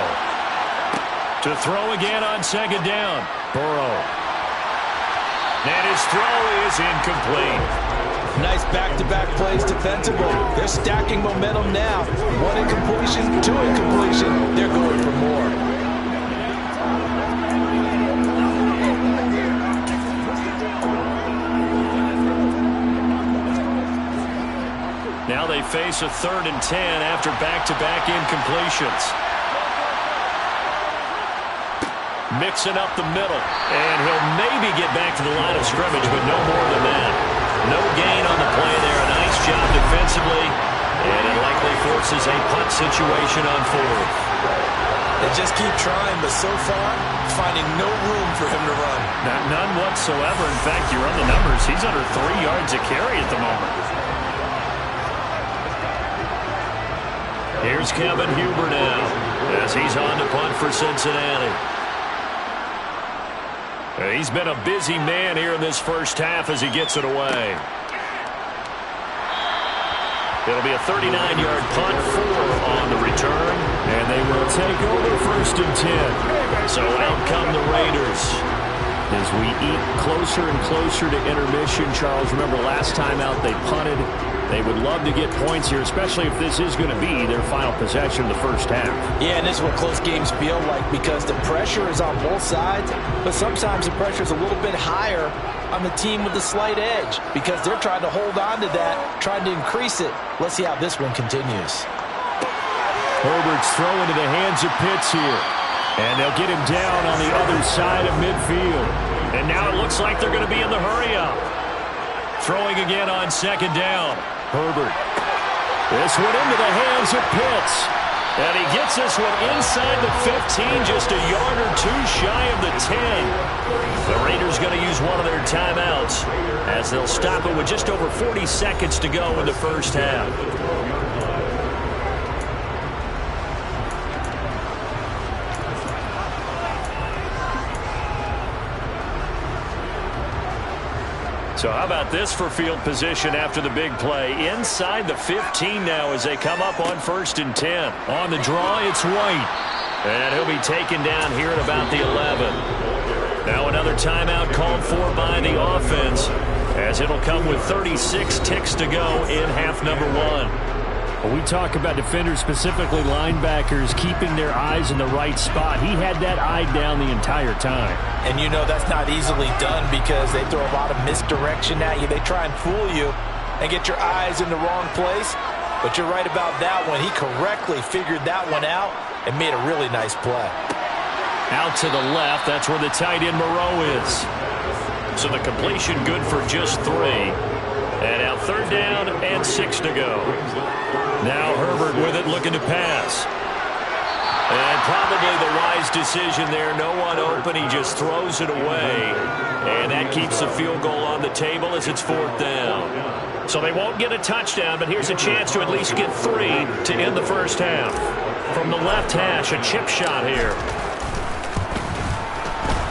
To throw again on 2nd down. Burrow. And his throw is incomplete. Nice back-to-back plays defensively. They're stacking momentum now. 1 incompletion, 2 incompletion. They're going for more. Now they face a 3rd and 10 after back-to-back incompletions. Mixing up the middle, and he'll maybe get back to the line of scrimmage, but no more than that. No gain on the play there. A nice job defensively, and it likely forces a punt situation on 4th. They just keep trying, but so far, finding no room for him to run. None whatsoever. In fact, you run the numbers. He's under 3 yards a carry at the moment. Here's Kevin Huber now, as he's on to punt for Cincinnati. He's been a busy man here in this first half as he gets it away. It'll be a 39-yard punt, 4 on the return, and they will take over 1st and 10. So out come the Raiders. As we eat closer and closer to intermission, Charles, remember last time out they punted. They would love to get points here, especially if this is going to be their final possession of the first half. Yeah, and this is what close games feel like, because the pressure is on both sides, but sometimes the pressure is a little bit higher on the team with the slight edge, because they're trying to hold on to that, trying to increase it. Let's see how this one continues. Herbert's throw into the hands of Pitts here. And they'll get him down on the other side of midfield. And now it looks like they're going to be in the hurry-up. Throwing again on 2nd down. Herbert. This one into the hands of Pitts. And he gets this one inside the 15, just a yard or two shy of the 10. The Raiders going to use one of their timeouts as they'll stop it with just over 40 seconds to go in the first half. So how about this for field position after the big play? Inside the 15 now as they come up on 1st and 10. On the draw, it's White. And he'll be taken down here at about the 11. Now another timeout called for by the offense as it'll come with 36 ticks to go in half number 1. When we talk about defenders, specifically linebackers, keeping their eyes in the right spot. He had that eye down the entire time. And you know that's not easily done because they throw a lot of misdirection at you. They try and fool you and get your eyes in the wrong place. But you're right about that one. He correctly figured that one out and made a really nice play. Out to the left, that's where the tight end Moreau is. So the completion good for just 3. And now 3rd down and 6 to go. Now Herbert with it, looking to pass. And probably the wise decision there. No one open. He just throws it away. And that keeps the field goal on the table as it's 4th down. So they won't get a touchdown, but here's a chance to at least get 3 to end the first half. From the left hash, a chip shot here.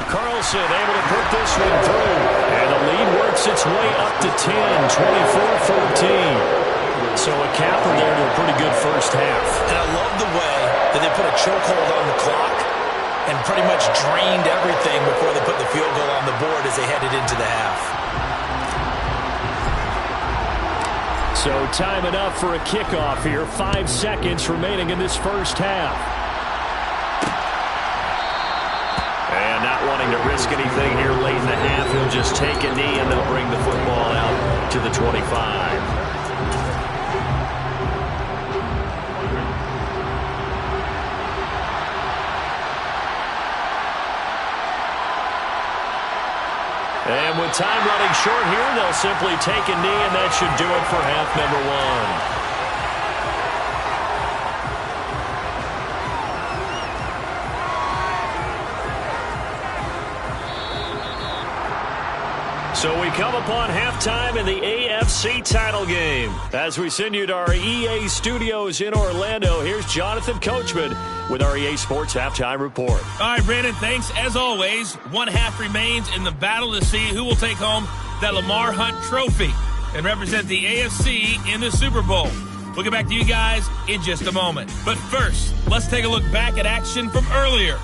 Carlson able to put this one through. And the lead works its way up to 10, 24-14. So a capper there to a pretty good first half. And I love the way that they put a chokehold on the clock and pretty much drained everything before they put the field goal on the board as they headed into the half. So time enough for a kickoff here. 5 seconds remaining in this first half. And not wanting to risk anything here late in the half, he'll just take a knee and they'll bring the football out to the 25. And with time running short here, they'll simply take a knee, and that should do it for half number 1. So we come upon halftime in the AFC title game. As we send you to our EA studios in Orlando, here's Jonathan Coachman with our EA Sports Halftime Report. All right, Brandon, thanks. As always, 1 half remains in the battle to see who will take home that Lamar Hunt trophy and represent the AFC in the Super Bowl. We'll get back to you guys in just a moment. But first, let's take a look back at action from earlier.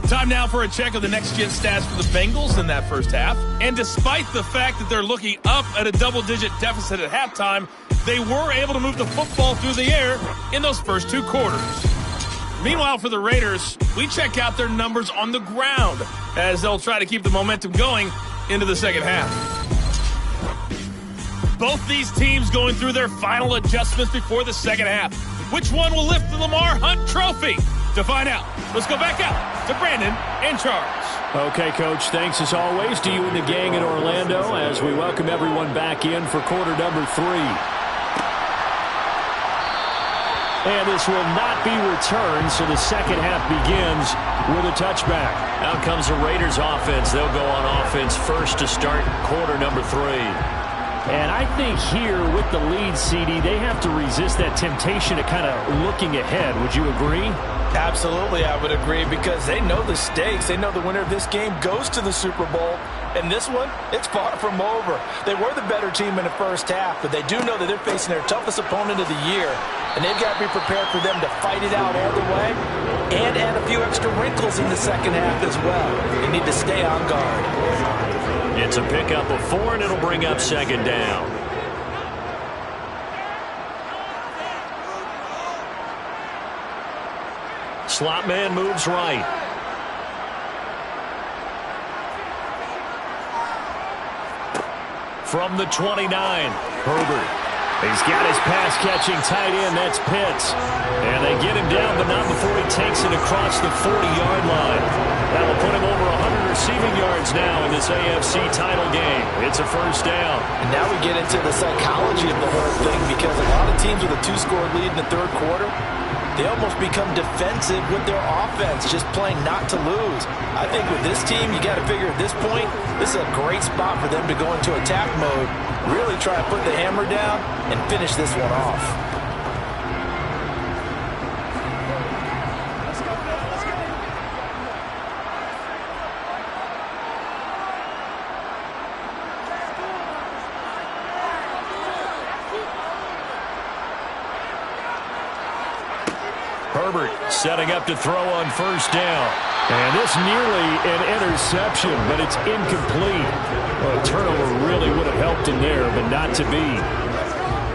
Time now for a check of the next-gen stats for the Bengals in that first half. And despite the fact that they're looking up at a double-digit deficit at halftime, they were able to move the football through the air in those first 2 quarters. Meanwhile, for the Raiders, we check out their numbers on the ground as they'll try to keep the momentum going into the second half. Both these teams going through their final adjustments before the second half. Which one will lift the Lamar Hunt trophy? To find out, let's go back out to Brandon and Charles. Okay, Coach, thanks as always to you and the gang in Orlando as we welcome everyone back in for quarter number 3. And this will not be returned, so the second half begins with a touchback. Out comes the Raiders offense. They'll go on offense first to start quarter number 3. And I think here with the lead, CD, they have to resist that temptation of kind of looking ahead. Would you agree? Absolutely, I would agree, because they know the stakes. They know the winner of this game goes to the Super Bowl. And this one, it's far from over. They were the better team in the first half, but they do know that they're facing their toughest opponent of the year. And they've got to be prepared for them to fight it out all the way and add a few extra wrinkles in the second half as well. They need to stay on guard. It's a pickup of 4, and it'll bring up second down. Slot man moves right. From the 29, Herbert. He's got his pass-catching tight end. That's Pitts. And they get him down, but not before he takes it across the 40-yard line. That will put him over 100 receiving yards now in this AFC title game. It's a first down. And now we get into the psychology of the whole thing, because a lot of teams with a 2-score lead in the third quarter, they almost become defensive with their offense, just playing not to lose. I think with this team, you got to figure at this point, this is a great spot for them to go into attack mode, really try to put the hammer down and finish this one off. Herbert setting up to throw on first down. And this nearly an interception, but it's incomplete. Well, a turnover really would have helped him there, but not to be.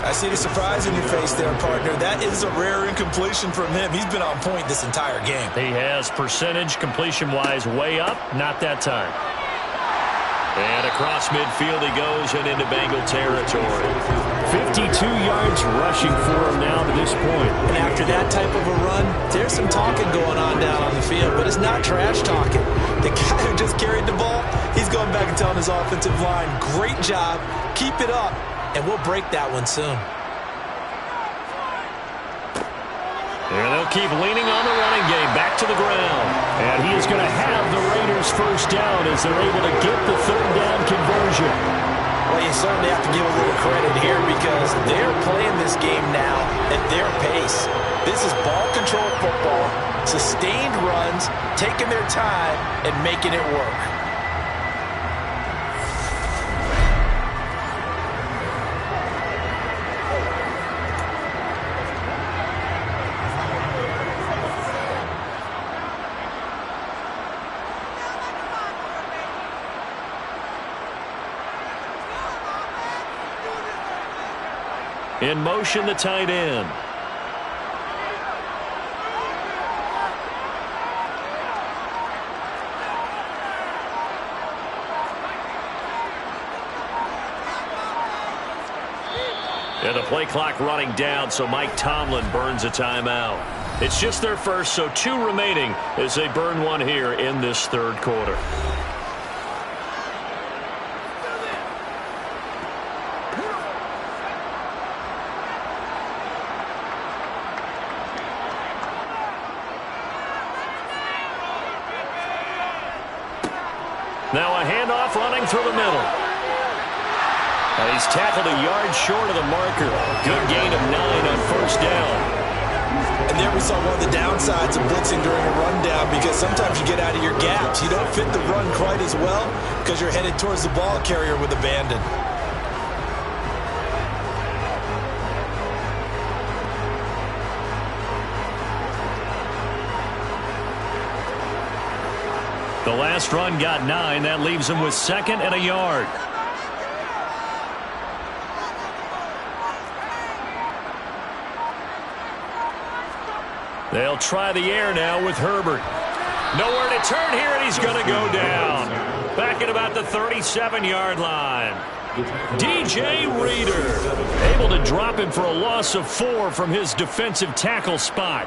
I see the surprise in your face there, partner. That is a rare incompletion from him. He's been on point this entire game. He has percentage completion-wise way up, not that time. And across midfield he goes and into Bengal territory. 52 yards rushing for him now to this point. And after that type of a run, there's some talking going on down on the field, but it's not trash talking. The guy who just carried the ball, he's going back and telling his offensive line, great job, keep it up, and we'll break that one soon. And they'll keep leaning on the running game, back to the ground. And he is going to have the Raiders first down as they're able to get the third down conversion. Well, you certainly have to give a little credit here, because they're playing this game now at their pace. This is ball control football, sustained runs, taking their time and making it work. In motion, the tight end. And the play clock running down, so Mike Tomlin burns a timeout. It's just their first, so 2 remaining as they burn one here in this third quarter. Now a handoff running through the middle. And he's tackled a yard short of the marker. Good gain of 9 on first down. And there we saw one of the downsides of blitzing during a rundown, because sometimes you get out of your gaps. You don't fit the run quite as well because you're headed towards the ball carrier with abandon. The last run got 9. That leaves him with 2nd and a yard. They'll try the air now with Herbert. Nowhere to turn here, and he's going to go down. Back at about the 37-yard line. DJ Reader able to drop him for a loss of 4 from his defensive tackle spot.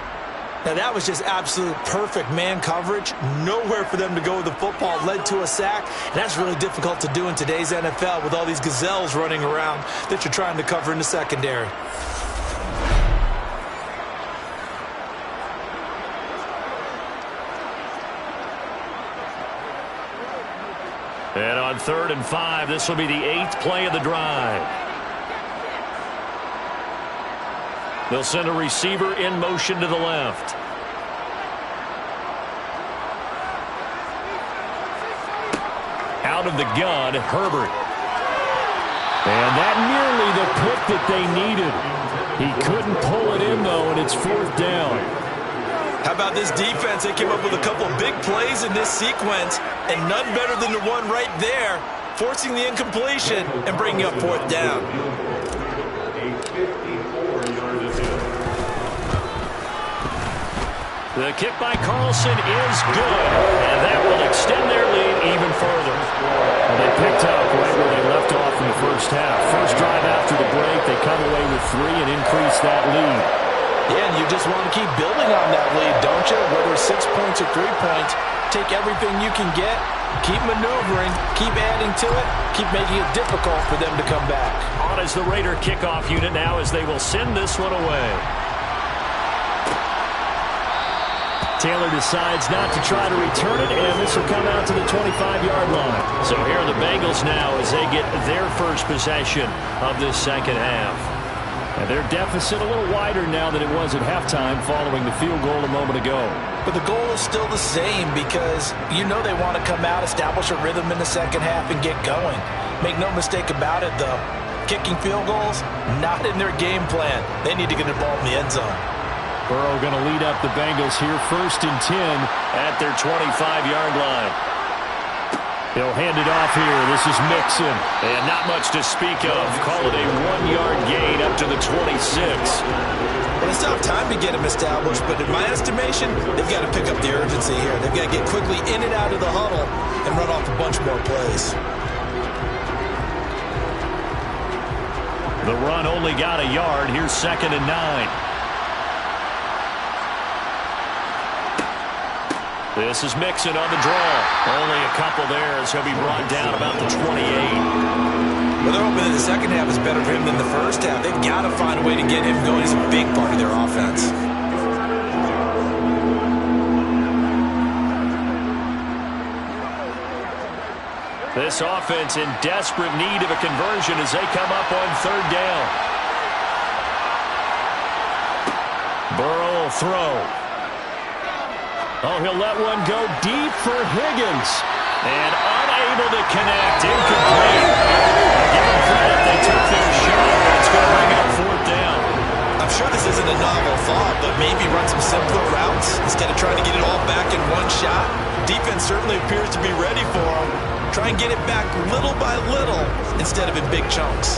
Now, that was just absolute perfect man coverage. Nowhere for them to go with the football. Led to a sack. And that's really difficult to do in today's NFL with all these gazelles running around that you're trying to cover in the secondary. And on 3rd and 5, this will be the 8th play of the drive. They'll send a receiver in motion to the left. Out of the gun, Herbert. And that nearly the pick that they needed. He couldn't pull it in, though, and it's 4th down. How about this defense? They came up with a couple of big plays in this sequence, and none better than the one right there, forcing the incompletion and bringing up 4th down. The kick by Carlson is good, and that will extend their lead even further. Well, they picked up right where they left off in the first half. First drive after the break, they come away with 3 and increase that lead. Yeah, and you just want to keep building on that lead, don't you? Whether it's 6 points or 3 points, take everything you can get, keep maneuvering, keep adding to it, keep making it difficult for them to come back. On is the Raider kickoff unit now as they will send this one away. Taylor decides not to try to return it, and this will come out to the 25-yard line. So here are the Bengals now as they get their first possession of this second half. And their deficit a little wider now than it was at halftime following the field goal a moment ago. But the goal is still the same because you know they want to come out, establish a rhythm in the second half, and get going. Make no mistake about it, though. Kicking field goals, not in their game plan. They need to get the ball in the end zone. Burrow going to lead up the Bengals here, 1st and 10 at their 25-yard line. They'll hand it off here. This is Mixon. And not much to speak of. Call it a 1-yard gain up to the 26. Well, it's tough time to get them established, but in my estimation, they've got to pick up the urgency here. They've got to get quickly in and out of the huddle and run off a bunch more plays. The run only got a yard. Here's 2nd and 9. This is Mixon on the draw. Only a couple there as he'll be brought down about the 28. Well, they're hoping that the second half is better for him than the first half. They've got to find a way to get him going. He's a big part of their offense. This offense in desperate need of a conversion as they come up on 3rd down. Burrow will throw. Oh, he'll let one go deep for Higgins. And unable to connect. Incomplete. Give them credit. They took their shot, but it's going to bring up 4th down. I'm sure this isn't a novel thought, but maybe run some simpler routes instead of trying to get it all back in one shot. Defense certainly appears to be ready for them. Try and get it back little by little instead of in big chunks.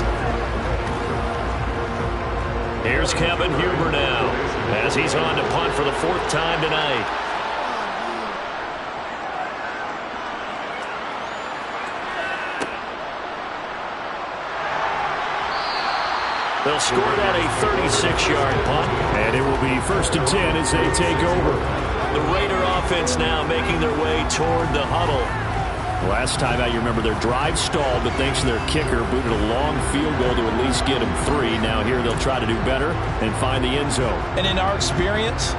Here's Kevin Huber now as he's on to punt for the 4th time tonight. They'll score that a 36-yard punt. And it will be 1st and 10 as they take over. The Raider offense now making their way toward the huddle. Last time out, you remember their drive stalled, but thanks to their kicker, booted a long field goal to at least get them 3. Now here they'll try to do better and find the end zone. And in our experience,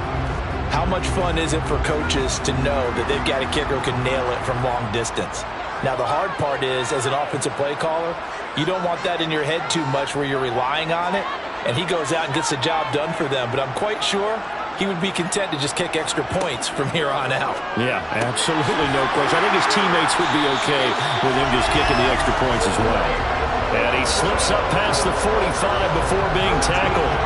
how much fun is it for coaches to know that they've got a kicker who can nail it from long distance? Now, the hard part is, as an offensive play caller, you don't want that in your head too much where you're relying on it, and he goes out and gets the job done for them. But I'm quite sure he would be content to just kick extra points from here on out. Yeah, absolutely no question. I think his teammates would be okay with him just kicking the extra points as well. And he slips up past the 45 before being tackled.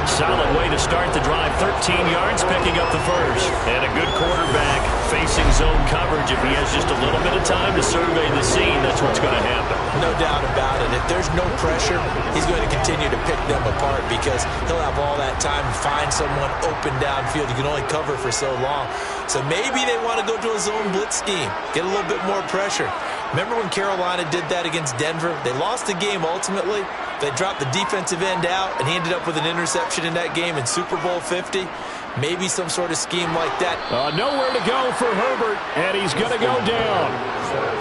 Solid way to start the drive. 13 yards, picking up the first. And a good quarterback facing zone coverage. If he has just a little bit of time to survey the scene, that's what's going to happen. No doubt about it. If there's no pressure, he's going to continue to pick them apart because he'll have all that time to find someone open downfield. You can only cover for so long. So maybe they want to go to a zone blitz scheme, get a little bit more pressure. Remember when Carolina did that against Denver? They lost the game ultimately. They dropped the defensive end out, and he ended up with an interception in that game in Super Bowl 50. Maybe some sort of scheme like that. Nowhere to go for Herbert, and he's going to go down.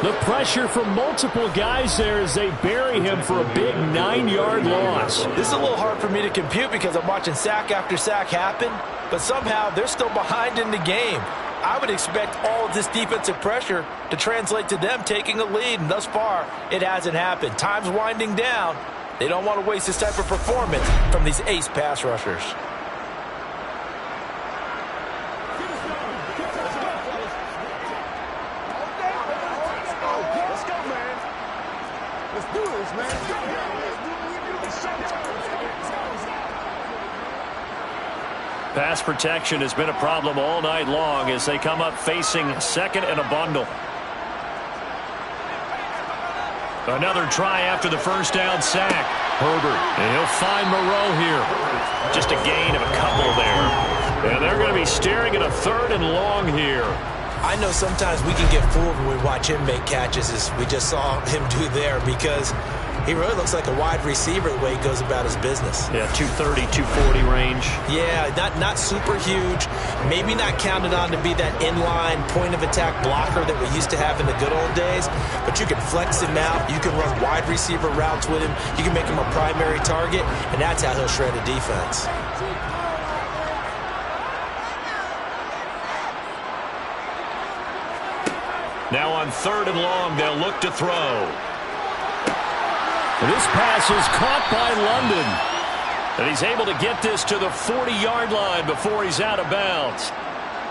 The pressure from multiple guys there as they bury him for a big 9-yard loss. This is a little hard for me to compute because I'm watching sack after sack happen, but somehow they're still behind in the game. I would expect all of this defensive pressure to translate to them taking a lead, and thus far, it hasn't happened. Time's winding down. They don't want to waste this type of performance from these ace pass rushers. Pass protection has been a problem all night long as they come up facing 2nd and a bundle. Another try after the first down sack. Herbert, and he'll find Moreau here. Just a gain of a couple there. And they're going to be staring at a 3rd and long here. I know sometimes we can get fooled when we watch him make catches, as we just saw him do there, because he really looks like a wide receiver the way he goes about his business. Yeah, 230, 240 range. Yeah, not super huge. Maybe not counted on to be that inline point-of-attack blocker that we used to have in the good old days, but you can flex him out. You can run wide receiver routes with him. You can make him a primary target, and that's how he'll shred a defense. Now on 3rd and long, they'll look to throw. This pass is caught by London. And he's able to get this to the 40-yard line before he's out of bounds.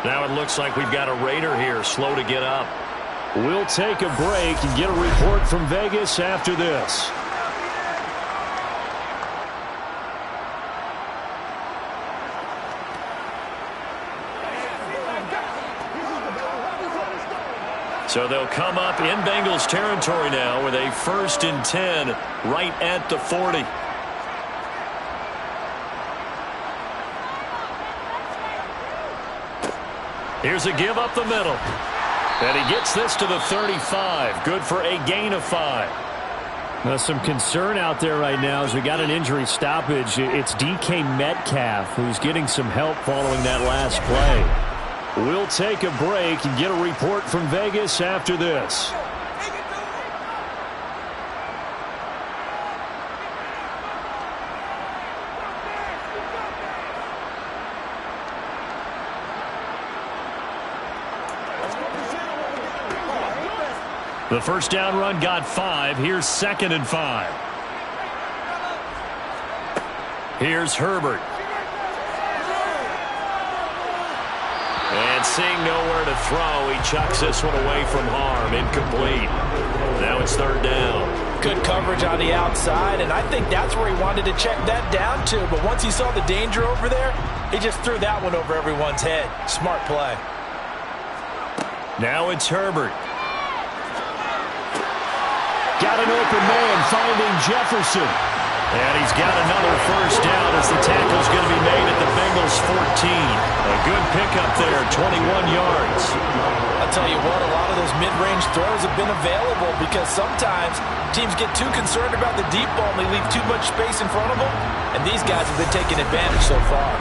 Now it looks like we've got a Raider here, slow to get up. We'll take a break and get a report from Vegas after this. So they'll come up in Bengals territory now with a 1st and 10 right at the 40. Here's a give up the middle. And he gets this to the 35. Good for a gain of 5. Now, some concern out there right now as we got an injury stoppage. It's DK Metcalf who's getting some help following that last play. We'll take a break and get a report from Vegas after this. The first down run got 5. Here's 2nd and 5. Here's Herbert. And seeing nowhere to throw, he chucks this one away from harm. Incomplete. Now it's 3rd down. Good coverage on the outside, and I think that's where he wanted to check that down to. But once he saw the danger over there, he just threw that one over everyone's head. Smart play. Now it's Herbert. Got an open man finding Jefferson. And he's got another first down as the tackle's going to be made at the Bengals 14. A good pickup there, 21 yards. I'll tell you what, a lot of those mid-range throws have been available because sometimes teams get too concerned about the deep ball and they leave too much space in front of them. And these guys have been taking advantage so far.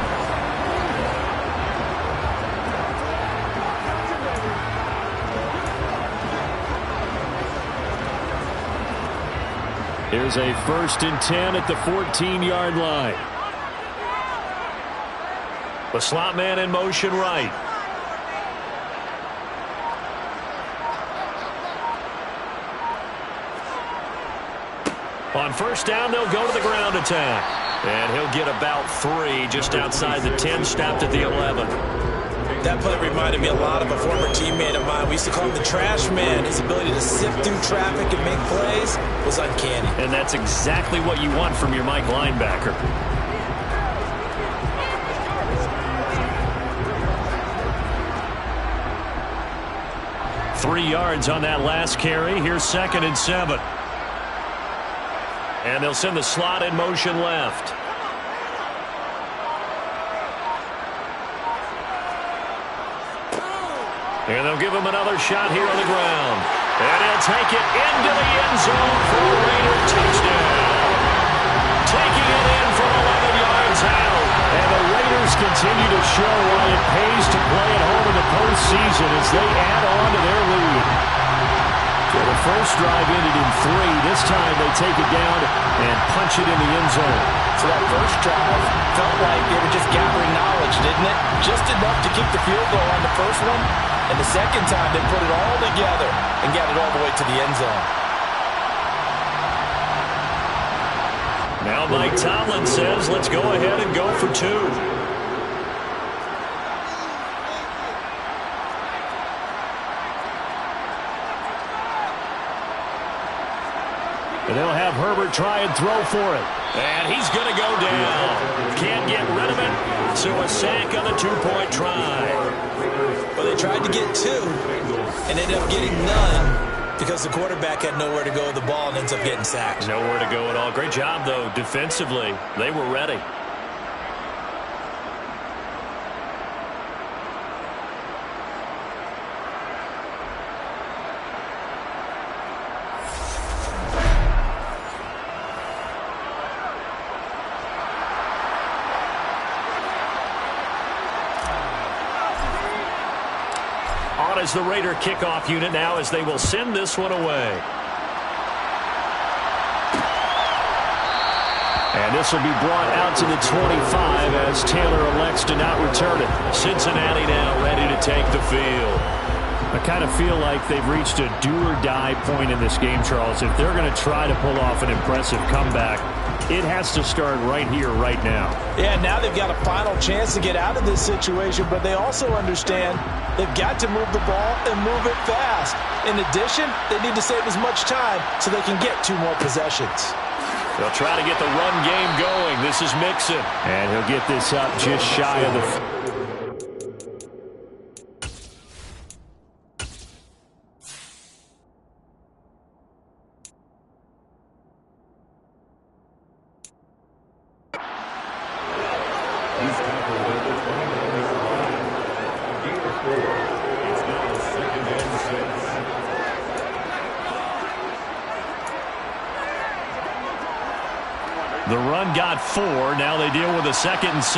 Here's a 1st and 10 at the 14-yard line. The slot man in motion right. On 1st down, they'll go to the ground attack. And he'll get about 3 just outside the 10, stopped at the 11. That play reminded me a lot of a former teammate of mine. We used to call him the trash man. His ability to sift through traffic and make plays was uncanny. And that's exactly what you want from your Mike linebacker. Three yards on that last carry. Here's 2nd and 7. And they'll send the slot in motion left. And they'll give him another shot here on the ground. And he'll take it into the end zone for a Raider touchdown. Taking it in from 11 yards out. And the Raiders continue to show why it pays to play at home in the postseason as they add on to their lead. So the first drive ended in 3. This time they take it down and punch it in the end zone. So that first drive felt like they were just gathering knowledge, didn't it? Just enough to kick the field goal on the first one. And the second time, they put it all together and got it all the way to the end zone. Now Mike Tomlin says, let's go ahead and go for 2. And they'll have Herbert try and throw for it. And he's going to go down. Can't get rid of it. So a sack on the 2-point try. Well, they tried to get 2 and ended up getting none because the quarterback had nowhere to go with the ball and ends up getting sacked. Nowhere to go at all. Great job, though, defensively. They were ready. On as the Raider kickoff unit now as they will send this one away. And this will be brought out to the 25 as Taylor elects to not return it. Cincinnati now ready to take the field. I kind of feel like they've reached a do-or-die point in this game, Charles. If they're going to try to pull off an impressive comeback, it has to start right here, right now. Yeah, now they've got a final chance to get out of this situation, but they also understand they've got to move the ball and move it fast. In addition, they need to save as much time so they can get 2 more possessions. They'll try to get the run game going. This is Mixon. And he'll get this up just shy of the... The run got 4. Now they deal with a 2nd and 6.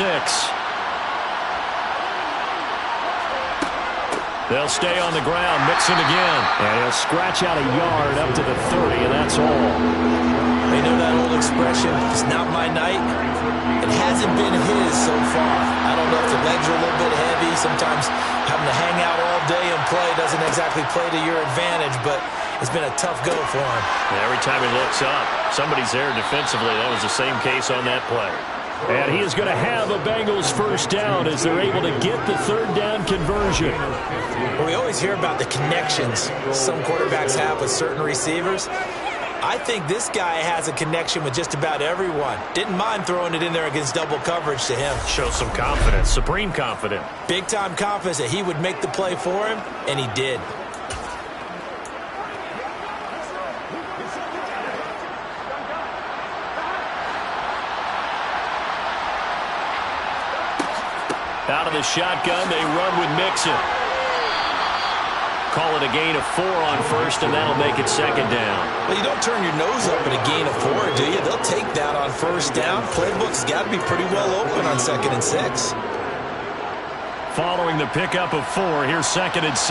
They'll stay on the ground. Mixon again. And he'll scratch out a yard up to the 30, and that's all. They know that old expression, it's not my night. It hasn't been his so far. I don't know if the legs are a little bit heavy. Sometimes having to hang out all day and play doesn't exactly play to your advantage, but it's been a tough go for him. And every time he looks up, somebody's there defensively. That was the same case on that play. And he is going to have a Bengals first down as they're able to get the 3rd down conversion. Well, we always hear about the connections some quarterbacks have with certain receivers. I think this guy has a connection with just about everyone. Didn't mind throwing it in there against double coverage to him. Shows some confidence, supreme confidence. Big-time confidence that he would make the play for him, and he did. Out of the shotgun, they run with Mixon. Call it a gain of 4 on first, and that'll make it 2nd down. Well, you don't turn your nose up at a gain of 4, do you? They'll take that on first down. Playbook's got to be pretty well open on 2nd and 6. Following the pickup of 4, here's 2nd and 6.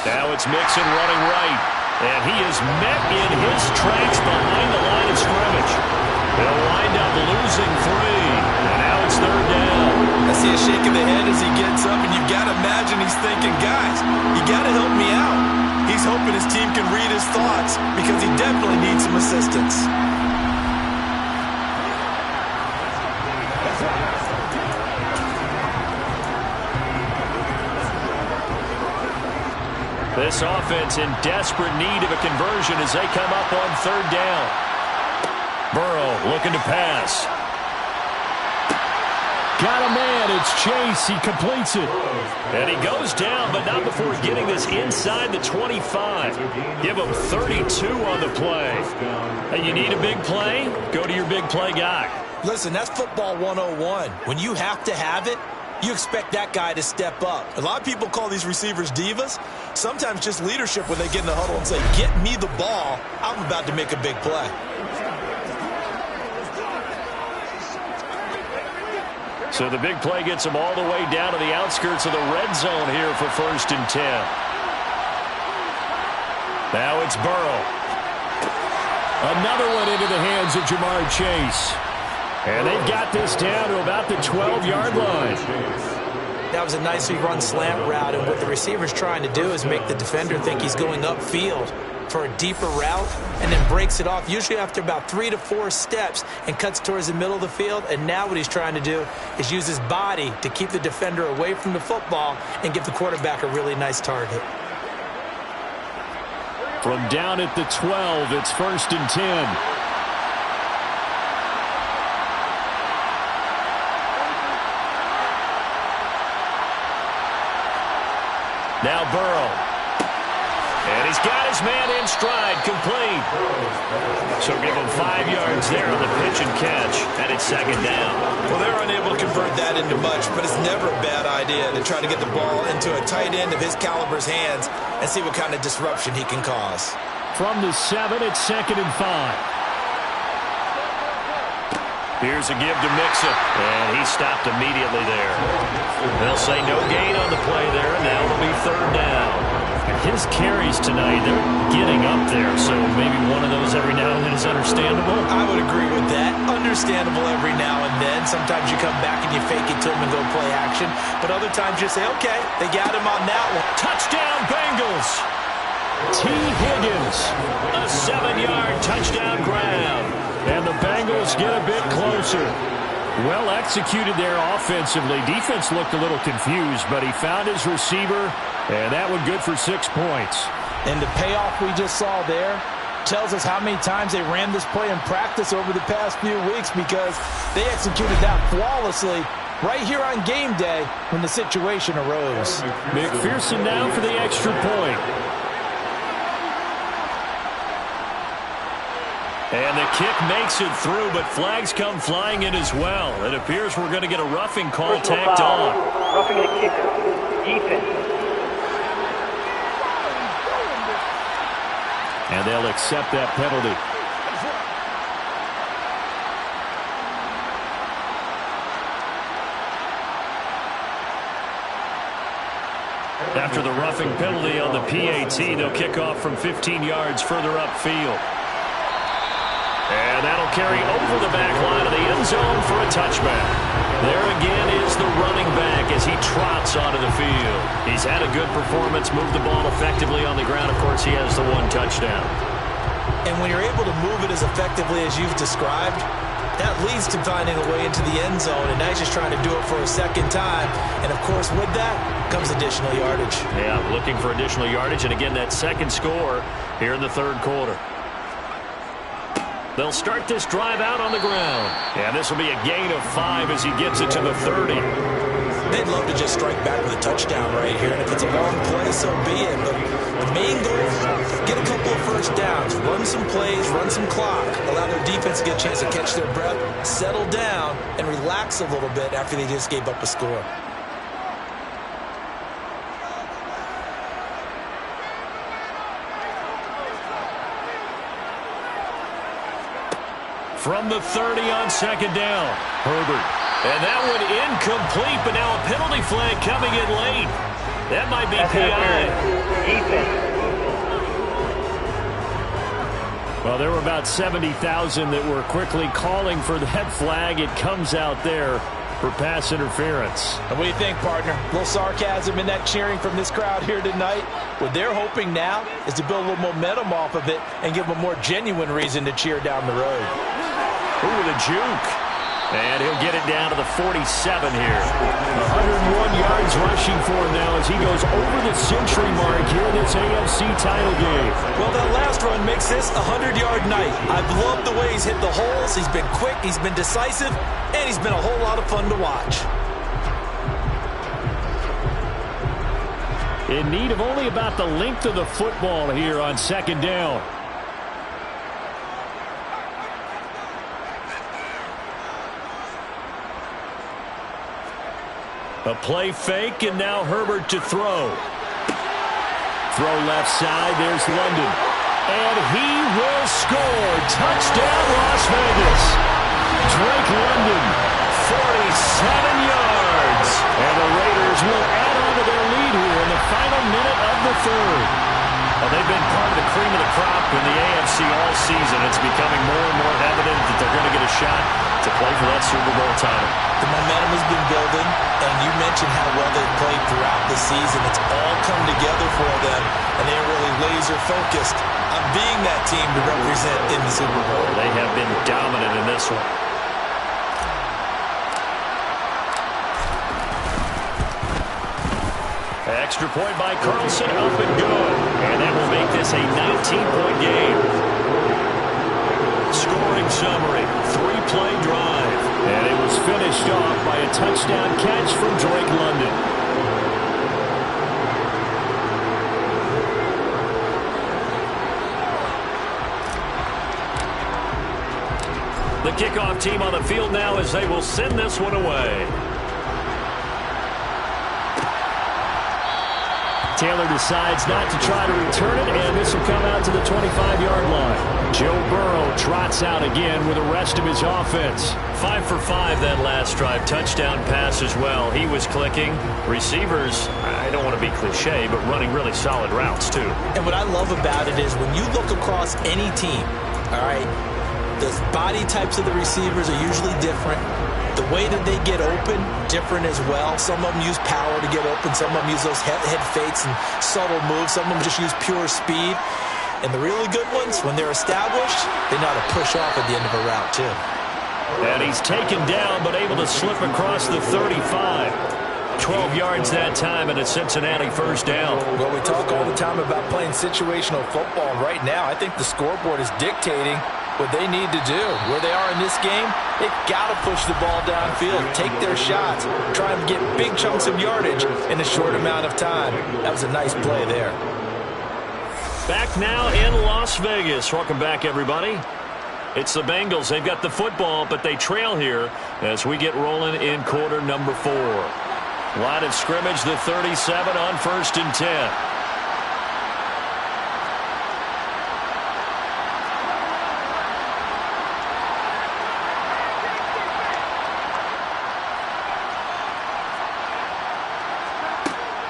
Now it's Mixon running right. And he is met in his tracks behind the line of scrimmage. They'll wind up losing 3. And now it's 3rd down. I see a shake of the head as he gets up, and you've got to imagine he's thinking, guys, you got to help me out. He's hoping his team can read his thoughts because he definitely needs some assistance. This offense in desperate need of a conversion as they come up on 3rd down. Burrow looking to pass. Got a man. It's Chase. He completes it. And he goes down, but not before getting this inside the 25. Give him 32 on the play. And you need a big play? Go to your big play guy. Listen, that's football 101. When you have to have it, you expect that guy to step up. A lot of people call these receivers divas. Sometimes just leadership when they get in the huddle and say, get me the ball. I'm about to make a big play. So the big play gets him all the way down to the outskirts of the red zone here for 1st and 10. Now it's Burrow. Another one into the hands of Jamar Chase. And they've got this down to about the 12-yard line. That was a nicely run slant route, and what the receiver's trying to do is make the defender think he's going upfield for a deeper route and then breaks it off, usually after about 3 to 4 steps, and cuts towards the middle of the field. And now what he's trying to do is use his body to keep the defender away from the football and give the quarterback a really nice target. From down at the 12, it's 1st and 10. Now Burrow. And he's got his man in stride, complete. So give him 5 yards there on the pitch and catch, and it's 2nd down. Well, they're unable to convert that into much, but it's never a bad idea to try to get the ball into a tight end of his caliber's hands and see what kind of disruption he can cause. From the 7, it's 2nd and 5. Here's a give to Mixon, and he stopped immediately there. They'll say no gain on the play there, and now it'll be third down. His carries tonight, they're getting up there, so maybe one of those every now and then is understandable. I would agree with that. Understandable every now and then. Sometimes you come back and you fake it to him and go play action, but other times you say, okay, they got him on that one. Touchdown, Bengals! T. Higgins, a 7-yard touchdown grab. And the Bengals get a bit closer. Well executed there offensively. Defense looked a little confused, but he found his receiver, and that one good for 6 points. And the payoff we just saw there tells us how many times they ran this play in practice over the past few weeks, because they executed that flawlessly right here on game day when the situation arose. McPherson now for the extra point. And the kick makes it through, but flags come flying in as well. It appears we're going to get a roughing call tacked on. Roughing the kicker. Defense. And they'll accept that penalty. After the roughing penalty on the PAT, they'll kick off from 15 yards further upfield. And that'll carry over the back line of the end zone for a touchback. There again is the running back as he trots onto the field. He's had a good performance, moved the ball effectively on the ground. Of course, he has the one touchdown. And when you're able to move it as effectively as you've described, that leads to finding a way into the end zone, and now he's just trying to do it for a second time. And, of course, with that comes additional yardage. Yeah, looking for additional yardage, and again, that second score here in the third quarter. They'll start this drive out on the ground. And this will be a gain of 5 as he gets it to the 30. They'd love to just strike back with a touchdown right here. And if it's a long play, so be it. But the main goal is get a couple of first downs, run some plays, run some clock, allow their defense to get a chance to catch their breath, settle down, and relax a little bit after they just gave up a score. From the 30 on second down, Herbert. And that one incomplete, but now a penalty flag coming in late. That might be PI. Well, there were about 70,000 that were quickly calling for that flag. It comes out there for pass interference. And what do you think, partner? A little sarcasm in that cheering from this crowd here tonight. What they're hoping now is to build a little momentum off of it and give them a more genuine reason to cheer down the road. Ooh, the juke. And he'll get it down to the 47 here. 101 yards rushing for him now as he goes over the century mark here in this AFC title game. Well, that last run makes this a 100-yard night. I've loved the way he's hit the holes. He's been quick, he's been decisive, and he's been a whole lot of fun to watch. In need of only about the length of the football here on second down. A play fake, and now Herbert to throw. Throw left side, there's London. And he will score. Touchdown, Las Vegas. Drake London, 47 yards. And the Raiders will add on to their lead here in the final minute of the third. Well, they've been part of the cream of the crop in the AFC all season. It's becoming more and more evident that they're going to get a shot to play for that Super Bowl title. The momentum has been building, and you mentioned how well they've played throughout the season. It's all come together for them, and they're really laser-focused on being that team to represent in the Super Bowl. They have been dominant in this one. Extra point by Carlson, up and good. And that will make this a 19-point game. Scoring summary, 3-play drive. And it was finished off by a touchdown catch from Drake London. The kickoff team on the field now as they will send this one away. Taylor decides not to try to return it, and this will come out to the 25-yard line. Joe Burrow trots out again with the rest of his offense. 5 for 5 that last drive. Touchdown pass as well. He was clicking. Receivers, I don't want to be cliche, but running really solid routes too. And what I love about it is when you look across any team, all right, the body types of the receivers are usually different. The way that they get open, different as well. Some of them use power to get open. Some of them use those head fakes and subtle moves. Some of them just use pure speed. And the really good ones, when they're established, they know how to push off at the end of a route, too. And he's taken down, but able to slip across the 35. 12 yards that time, and a Cincinnati first down. Well, we talk all the time about playing situational football. Right now, I think the scoreboard is dictating what they need to do. Where they are in this game, they've got to push the ball downfield, take their shots, try and get big chunks of yardage in a short amount of time. That was a nice play there. Back now in Las Vegas. Welcome back, everybody. It's the Bengals. They've got the football, but they trail here as we get rolling in quarter number 4. Line of scrimmage, the 37 on 1st and 10.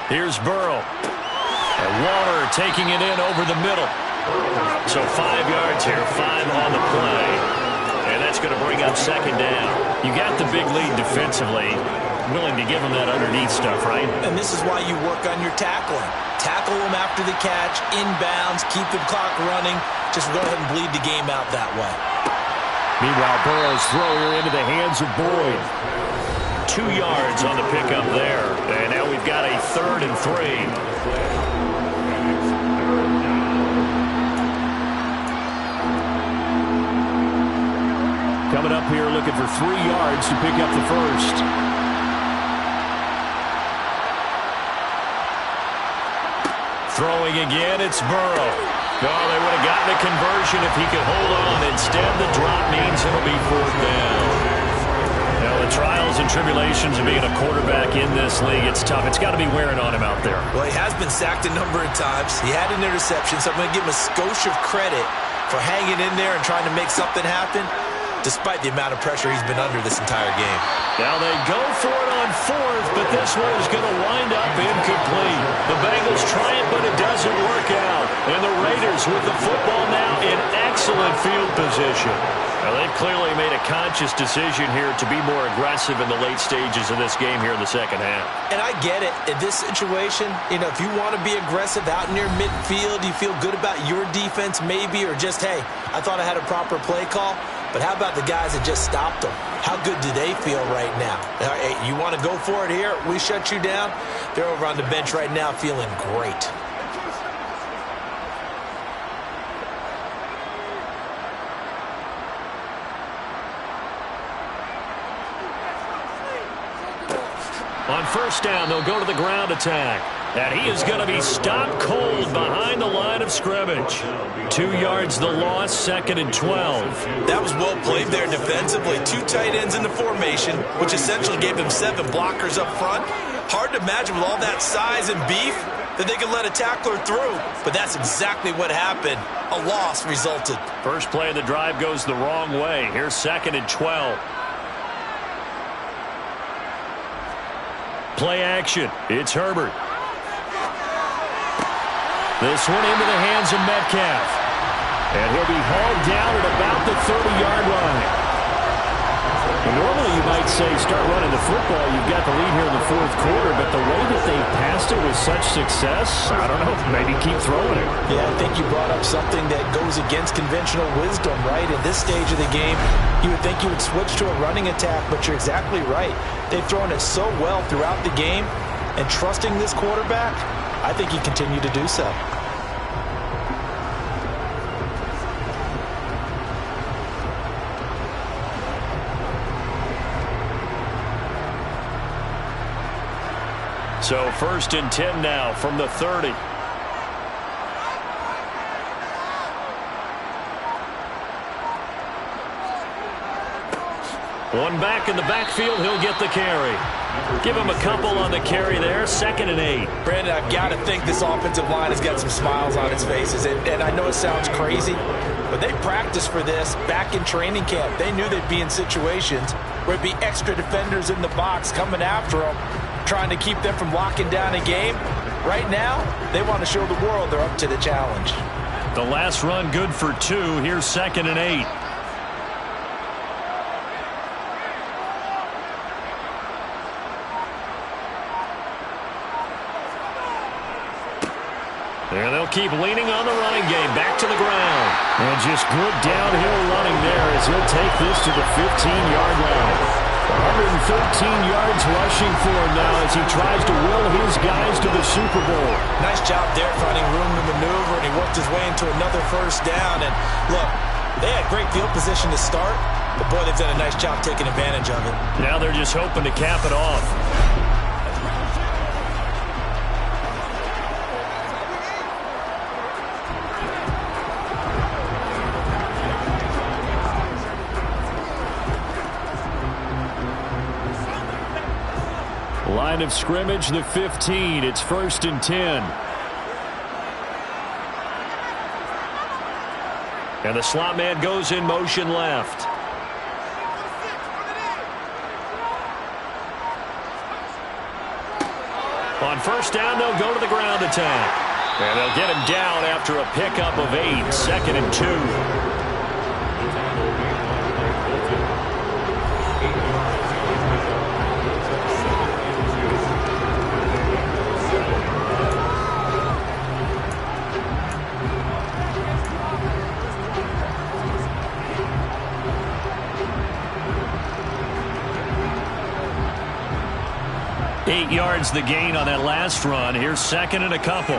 Here's Burrow. And Waller taking it in over the middle. So 5 yards here, 5 on the play. And that's going to bring up second down. You got the big lead defensively. Willing to give them that underneath stuff, right? And this is why you work on your tackling. Tackle them after the catch, inbounds, keep the clock running. Just go ahead and bleed the game out that way. Meanwhile, Burrow's throw here into the hands of Boyd. 2 yards on the pickup there. And now we've got a 3rd and 3. Coming up here looking for 3 yards to pick up the first. Throwing again, it's Burrow. Oh, they would have gotten a conversion if he could hold on. Instead, the drop means it'll be 4th down. Now, the trials and tribulations of being a quarterback in this league, it's tough. It's got to be wearing on him out there. Well, he has been sacked a number of times. He had an interception, so I'm going to give him a skosh of credit for hanging in there and trying to make something happen, despite the amount of pressure he's been under this entire game. Now they go for it on 4th, but this one is going to wind up incomplete. The Bengals try it, but it doesn't work out. And the Raiders with the football now in excellent field position. Now they've clearly made a conscious decision here to be more aggressive in the late stages of this game here in the second half. And I get it. In this situation, you know, if you want to be aggressive out near midfield, you feel good about your defense maybe, or just, hey, I thought I had a proper play call. But how about the guys that just stopped them? How good do they feel right now? Hey, you want to go for it here? We shut you down? They're over on the bench right now feeling great. On 1st down, they'll go to the ground attack. And he is going to be stopped cold behind the line of scrimmage. 2 yards the loss, 2nd and 12. That was well played there defensively. 2 tight ends in the formation, which essentially gave them 7 blockers up front. Hard to imagine with all that size and beef that they could let a tackler through. But that's exactly what happened. A loss resulted. First play of the drive goes the wrong way. Here's 2nd and 12. Play action. It's Herbert. This one into the hands of Metcalf. And he'll be hauled down at about the 30-yard line. And normally you might say start running the football. You've got the lead here in the 4th quarter. But the way that they passed it with such success, I don't know, maybe keep throwing it. Yeah, I think you brought up something that goes against conventional wisdom, right? At this stage of the game, you would think you would switch to a running attack, but you're exactly right. They've thrown it so well throughout the game, and trusting this quarterback, I think he continued to do so. So 1st and 10 now from the 30. One back in the backfield, he'll get the carry. Give him a couple on the carry there, 2nd and 8. Brandon, I've got to think this offensive line has got some smiles on its faces. And I know it sounds crazy, but they practiced for this back in training camp. They knew they'd be in situations where there'd be extra defenders in the box coming after them, trying to keep them from locking down a game. Right now, they want to show the world they're up to the challenge. The last run good for 2. Here's 2nd and 8. And they'll keep leaning on the running game. Back to the ground. And just good downhill running there as he'll take this to the 15-yard line. 113 yards rushing for him now as he tries to will his guys to the Super Bowl. Nice job there finding room to maneuver, and he worked his way into another first down. And look, they had great field position to start, but boy, they've done a nice job taking advantage of it. Now they're just hoping to cap it off. Line of scrimmage, the 15. It's 1st and 10. And the slot man goes in motion left. On first down, they'll go to the ground attack. And they'll get him down after a pickup of 8. 2nd and 2. 8 yards the gain on that last run. Here's 2nd and a couple.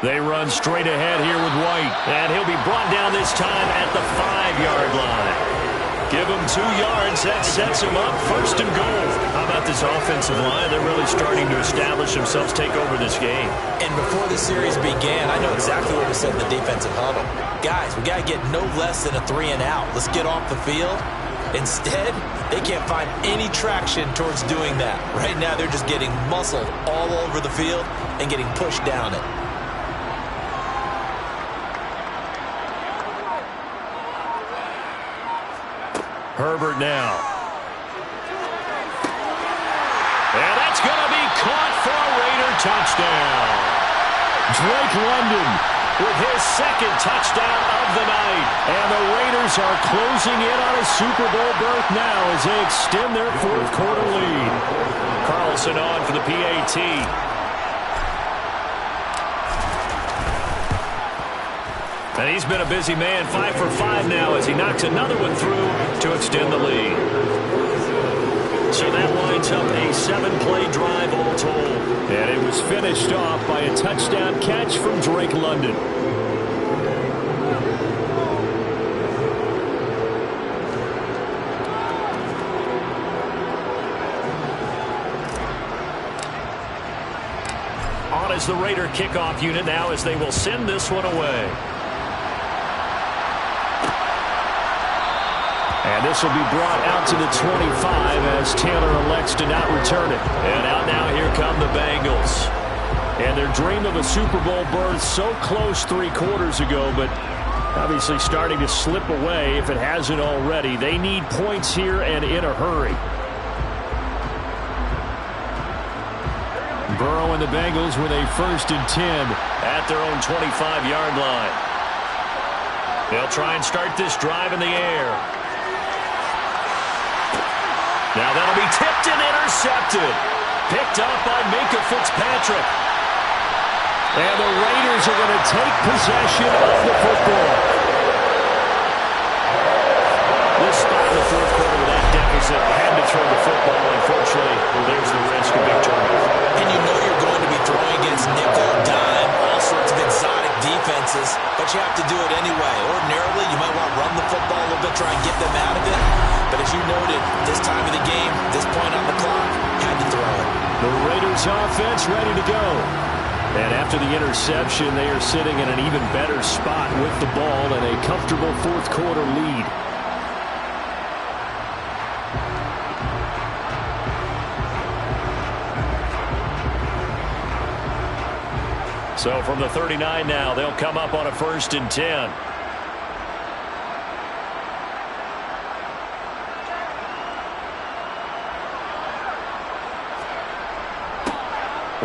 They run straight ahead here with White. And he'll be brought down this time at the 5-yard line. Give him 2 yards. That sets him up 1st and goal. How about this offensive line? They're really starting to establish themselves, take over this game. And before the series began, I know exactly what we said in the defensive huddle. Guys, we got to get no less than a 3 and out. Let's get off the field. Instead, they can't find any traction towards doing that. Right now, they're just getting muscled all over the field and getting pushed down it. Herbert now. And that's going to be caught for a Raider touchdown. Drake London with his 2nd touchdown of the night. And the Raiders are closing in on a Super Bowl berth now as they extend their 4th quarter lead. Carlson on for the PAT. And he's been a busy man, 5 for 5 now as he knocks another one through to extend the lead. So that lines up a 7-play drive all told. And it was finished off by a touchdown catch from Drake London. On is the Raider kickoff unit now as they will send this one away. And this will be brought out to the 25 as Taylor elects to not return it. And out now, here come the Bengals. And their dream of a Super Bowl berth so close 3 quarters ago, but obviously starting to slip away if it hasn't already. They need points here and in a hurry. Burrow and the Bengals with a 1st and 10 at their own 25-yard line. They'll try and start this drive in the air. Now that'll be tipped and intercepted. Picked up by Minkah Fitzpatrick. And the Raiders are going to take possession of the football. This spot in the 4th quarter with that deficit had to throw the football. Unfortunately, there's the risk of big turnover. And you know you're going to be throwing against nickel, dime, all sorts of exotic defenses, but you have to do it anyway. Ordinarily, you might want to run the football a little bit, try and get them out of it. But as you noted, this time of the game, this point on the clock, had to throw it. The Raiders offense ready to go. And after the interception, they are sitting in an even better spot with the ball and a comfortable fourth quarter lead. So from the 39 now, they'll come up on a 1st and 10.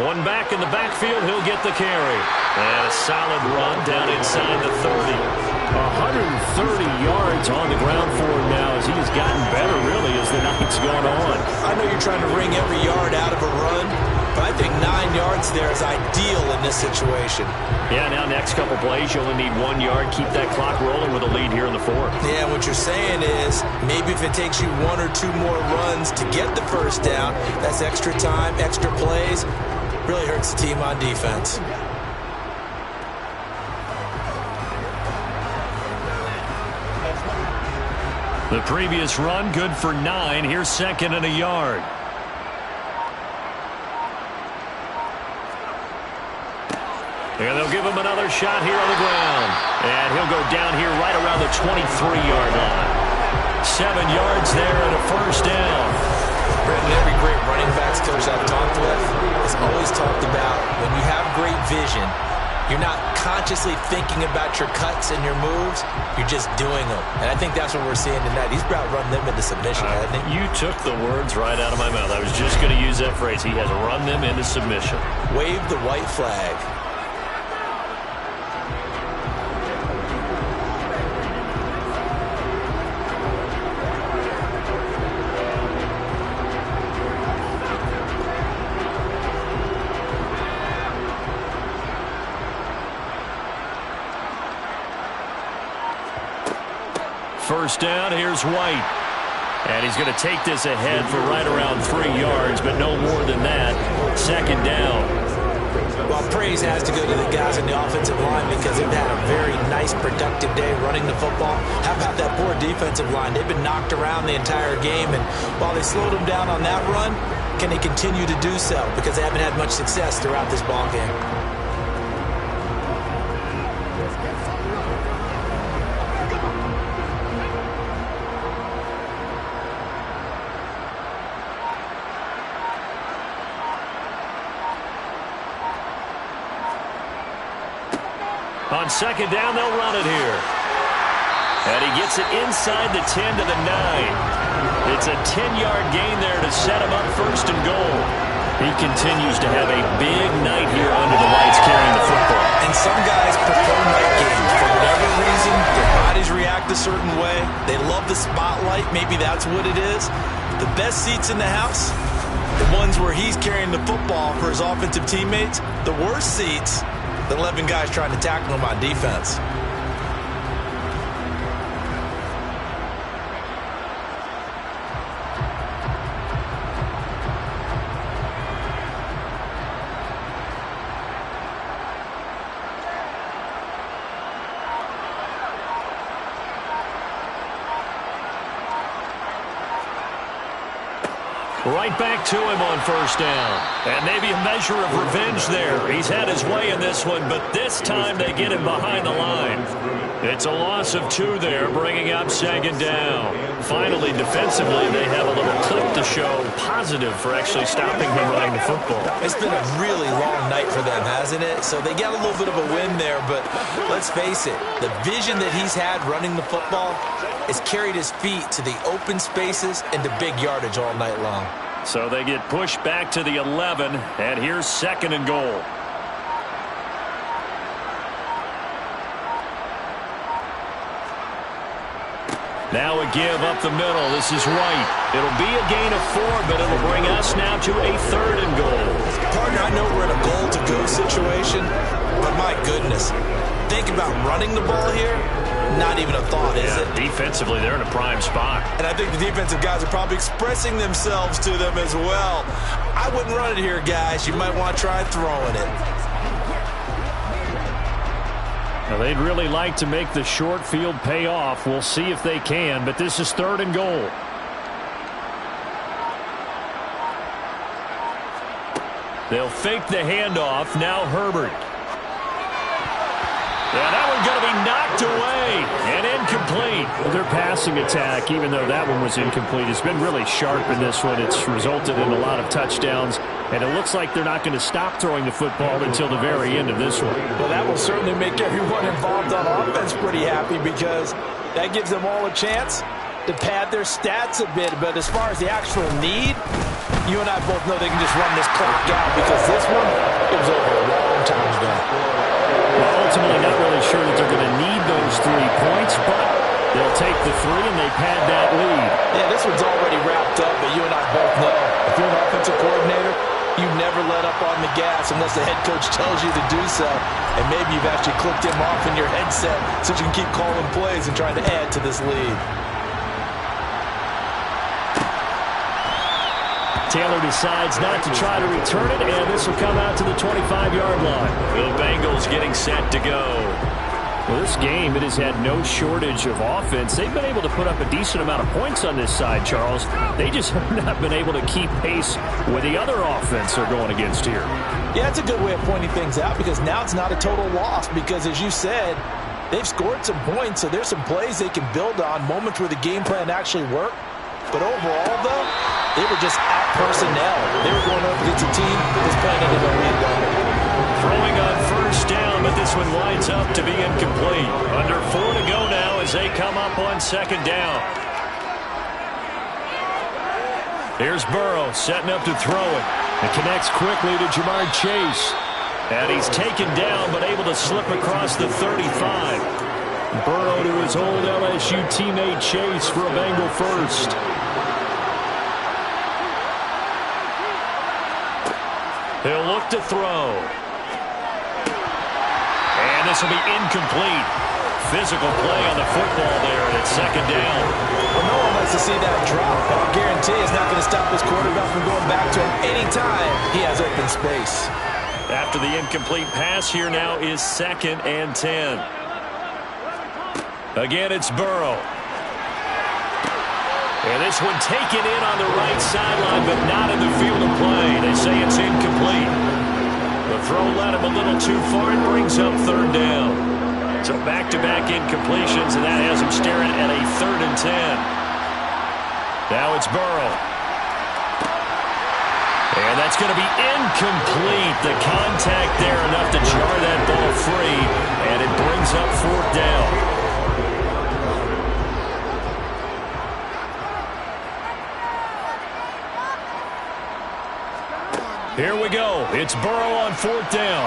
One back in the backfield, he'll get the carry. And a solid run down inside the 30. 130 yards on the ground for him now as he has gotten better, really, as the night's gone on. I know you're trying to wring every yard out of a run, but I think 9 yards there is ideal in this situation. Yeah, now next couple plays, you only need 1 yard. Keep that clock rolling with a lead here in the 4th. Yeah, what you're saying is maybe if it takes you 1 or 2 more runs to get the first down, that's extra time, extra plays. Really hurts the team on defense. The previous run, good for 9. Here's 2nd and a yard. And they'll give him another shot here on the ground. And he'll go down here right around the 23-yard line. 7 yards there and a first down. Brandon, every great running backs coach I've talked with has always talked about when you have great vision, you're not consciously thinking about your cuts and your moves. You're just doing them. And I think that's what we're seeing tonight. He's about run them into submission, hasn't he? You took the words right out of my mouth. I was just going to use that phrase. He has run them into submission. Wave the white flag. First down, here's White. And he's going to take this ahead for right around 3 yards, but no more than that. 2nd down. Well, praise has to go to the guys in the offensive line because they've had a very nice, productive day running the football. How about that poor defensive line? They've been knocked around the entire game, and while they slowed them down on that run, can they continue to do so? Because they haven't had much success throughout this ball game. On 2nd down, they'll run it here. And he gets it inside the 10 to the 9. It's a 10-yard gain there to set him up 1st and goal. He continues to have a big night here under the lights carrying the football. And some guys prefer night games. For whatever reason, their bodies react a certain way. They love the spotlight. Maybe that's what it is. The best seats in the house, the ones where he's carrying the football for his offensive teammates. The worst seats, the 11 guys trying to tackle him on defense. Right back to him on 1st down. And maybe a measure of revenge there. He's had his way in this one, but this time they get him behind the line. It's a loss of 2 there, bringing up 2nd down. Finally, defensively, they have a little clip to show positive for actually stopping him running the football. It's been a really long night for them, hasn't it? So they got a little bit of a win there, but let's face it, the vision that he's had running the football has carried his feet to the open spaces and to big yardage all night long. So they get pushed back to the 11, and here's 2nd and goal. Now a give up the middle. This is White. It'll be a gain of 4, but it'll bring us now to a 3rd and goal. Partner, I know we're in a goal-to-go situation, but my goodness, think about running the ball here. Not even a thought, is it? Defensively, they're in a prime spot. And I think the defensive guys are probably expressing themselves to them as well. I wouldn't run it here, guys. You might want to try throwing it. Now, they'd really like to make the short field pay off. We'll see if they can, but this is 3rd and goal. They'll fake the handoff. Now Herbert. Yeah, that one's going to be knocked away and incomplete. Well, their passing attack, even though that one was incomplete, has been really sharp in this one. It's resulted in a lot of touchdowns, and it looks like they're not going to stop throwing the football until the very end of this one. Well, that will certainly make everyone involved on offense pretty happy because that gives them all a chance to pad their stats a bit. But as far as the actual need, you and I both know they can just run this clock out because this one, it was over a long time ago. Well, ultimately, not really sure that they're going to need those 3 points, but they'll take the 3 and they pad that lead. Yeah, this one's already wrapped up, but you and I both know if you're an offensive coordinator, you never let up on the gas unless the head coach tells you to do so. And maybe you've actually clicked him off in your headset so you can keep calling plays and trying to add to this lead. Taylor decides not to try to return it, and this will come out to the 25-yard line. The Bengals getting set to go. Well, this game, it has had no shortage of offense. They've been able to put up a decent amount of points on this side, Charles. They just have not been able to keep pace with the other offense they're going against here. Yeah, it's a good way of pointing things out because now it's not a total loss because, as you said, they've scored some points, so there's some plays they can build on, moments where the game plan actually worked. But overall, though, they were just out personnel. They were going up against a team that was playing at an elite level. Throwing on first down, but this one winds up to be incomplete. Under 4 to go now as they come up on second down. Here's Burrow setting up to throw it. It connects quickly to Jamar Chase. And he's taken down but able to slip across the 35. Burrow to his old LSU teammate Chase for a Bengal first. He'll look to throw. And this will be incomplete. Physical play on the football there, and it's second down. Well, no one wants to see that drop, but I guarantee it's not going to stop his quarterback from going back to him anytime he has open space. After the incomplete pass, here now is 2nd and 10. Again, it's Burrow. And this one taken in on the right sideline, but not in the field of play. They say it's incomplete. The throw led him a little too far and brings up 3rd down. So back-to-back incompletions, and that has him staring at a 3rd and 10. Now it's Burrow. And that's going to be incomplete. The contact there enough to jar that ball free, and it brings up 4th down. Here we go. It's Burrow on 4th down.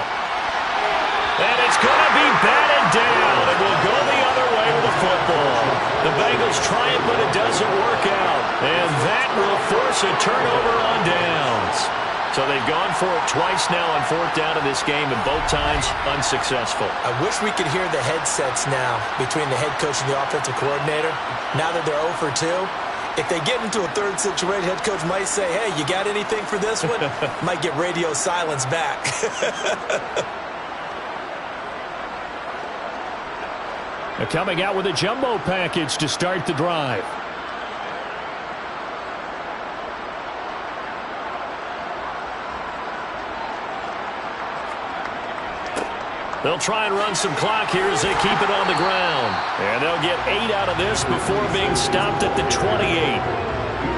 And it's going to be batted down. It will go the other way with the football. The Bengals try it, but it doesn't work out. And that will force a turnover on downs. So they've gone for it twice now on 4th down in this game, and both times unsuccessful. I wish we could hear the headsets now between the head coach and the offensive coordinator. Now that they're 0 for 2. If they get into a 3rd situation, head coach might say, hey, you got anything for this one? Might get radio silence back. They're coming out with a jumbo package to start the drive. They'll try and run some clock here as they keep it on the ground. And they'll get 8 out of this before being stopped at the 28.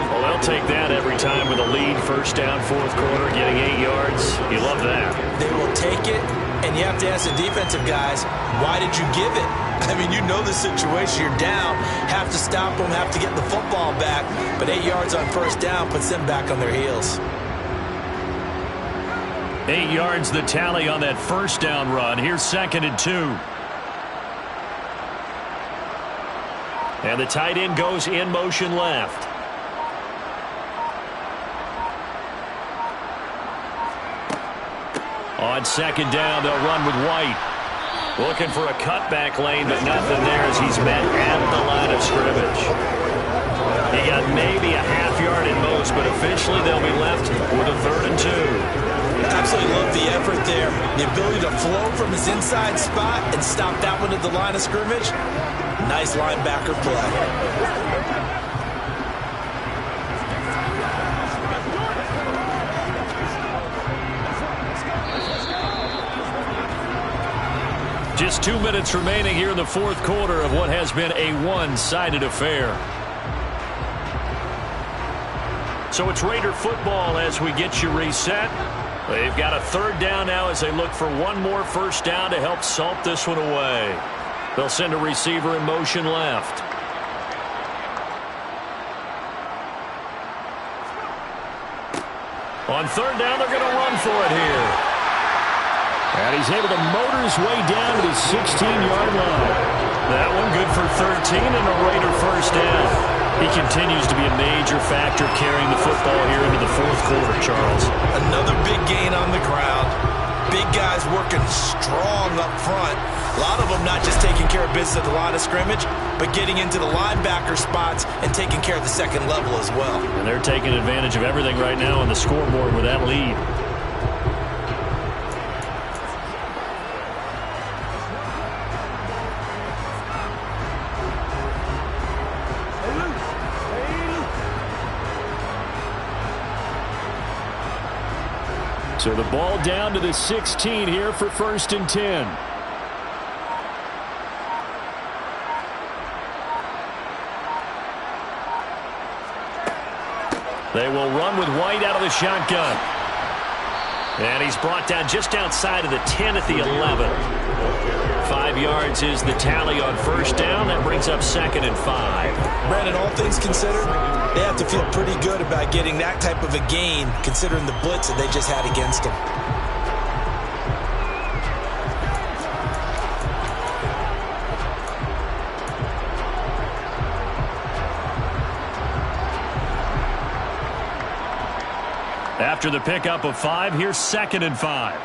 Well, they'll take that every time with a lead. 1st down, 4th quarter, getting 8 yards. You love that. They will take it, and you have to ask the defensive guys, why did you give it? I mean, you know the situation. You're down, have to stop them, have to get the football back. But 8 yards on 1st down puts them back on their heels. 8 yards the tally on that 1st down run. Here's 2nd and 2. And the tight end goes in motion left. On 2nd down, they'll run with White. Looking for a cutback lane, but nothing there as he's met at the line of scrimmage. He got maybe a half yard at most, but officially they'll be left with a 3rd and 2. Absolutely love the effort there. The ability to flow from his inside spot and stop that one at the line of scrimmage. Nice linebacker play. Just 2 minutes remaining here in the fourth quarter of what has been a one-sided affair. So it's Raider football as we get you reset. They've got a third down now as they look for one more first down to help salt this one away. They'll send a receiver in motion left. On third down, they're going to run for it here. And he's able to motor his way down to the 16-yard line. That one good for 13 and a Raider first down. He continues to be a major factor carrying the football here into the fourth quarter, Charles. Another big gain on the ground. Big guys working strong up front. A lot of them not just taking care of business at the line of scrimmage, but getting into the linebacker spots and taking care of the second level as well. And they're taking advantage of everything right now on the scoreboard with that lead. So the ball down to the 16 here for 1st and 10. They will run with White out of the shotgun. And he's brought down just outside of the 10 at the 11. 5 yards is the tally on first down. That brings up 2nd and 5. Brandon, all things considered, they have to feel pretty good about getting that type of a gain, considering the blitz that they just had against them. After the pickup of 5, here's 2nd and 5.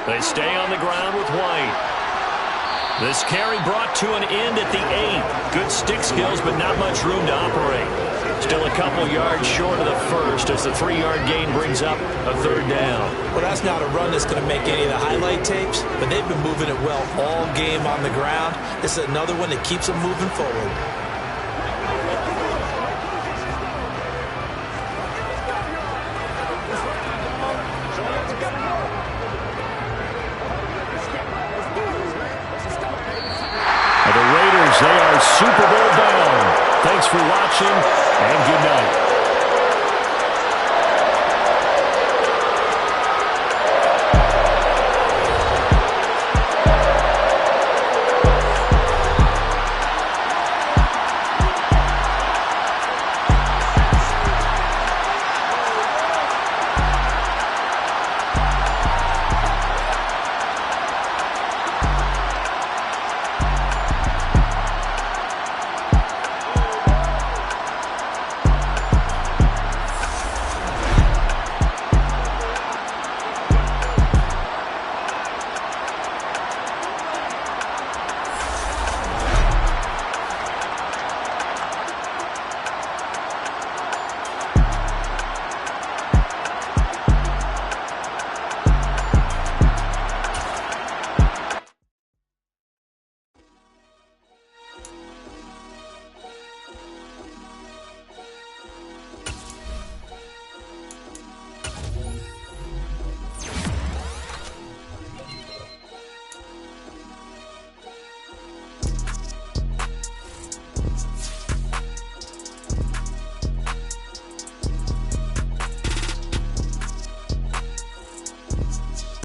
They stay on the ground with White. This carry brought to an end at the 8. Good stick skills, but not much room to operate. Still a couple yards short of the first as the 3-yard gain brings up a third down. Well, that's not a run that's going to make any of the highlight tapes, but they've been moving it well all game on the ground. This is another one that keeps them moving forward.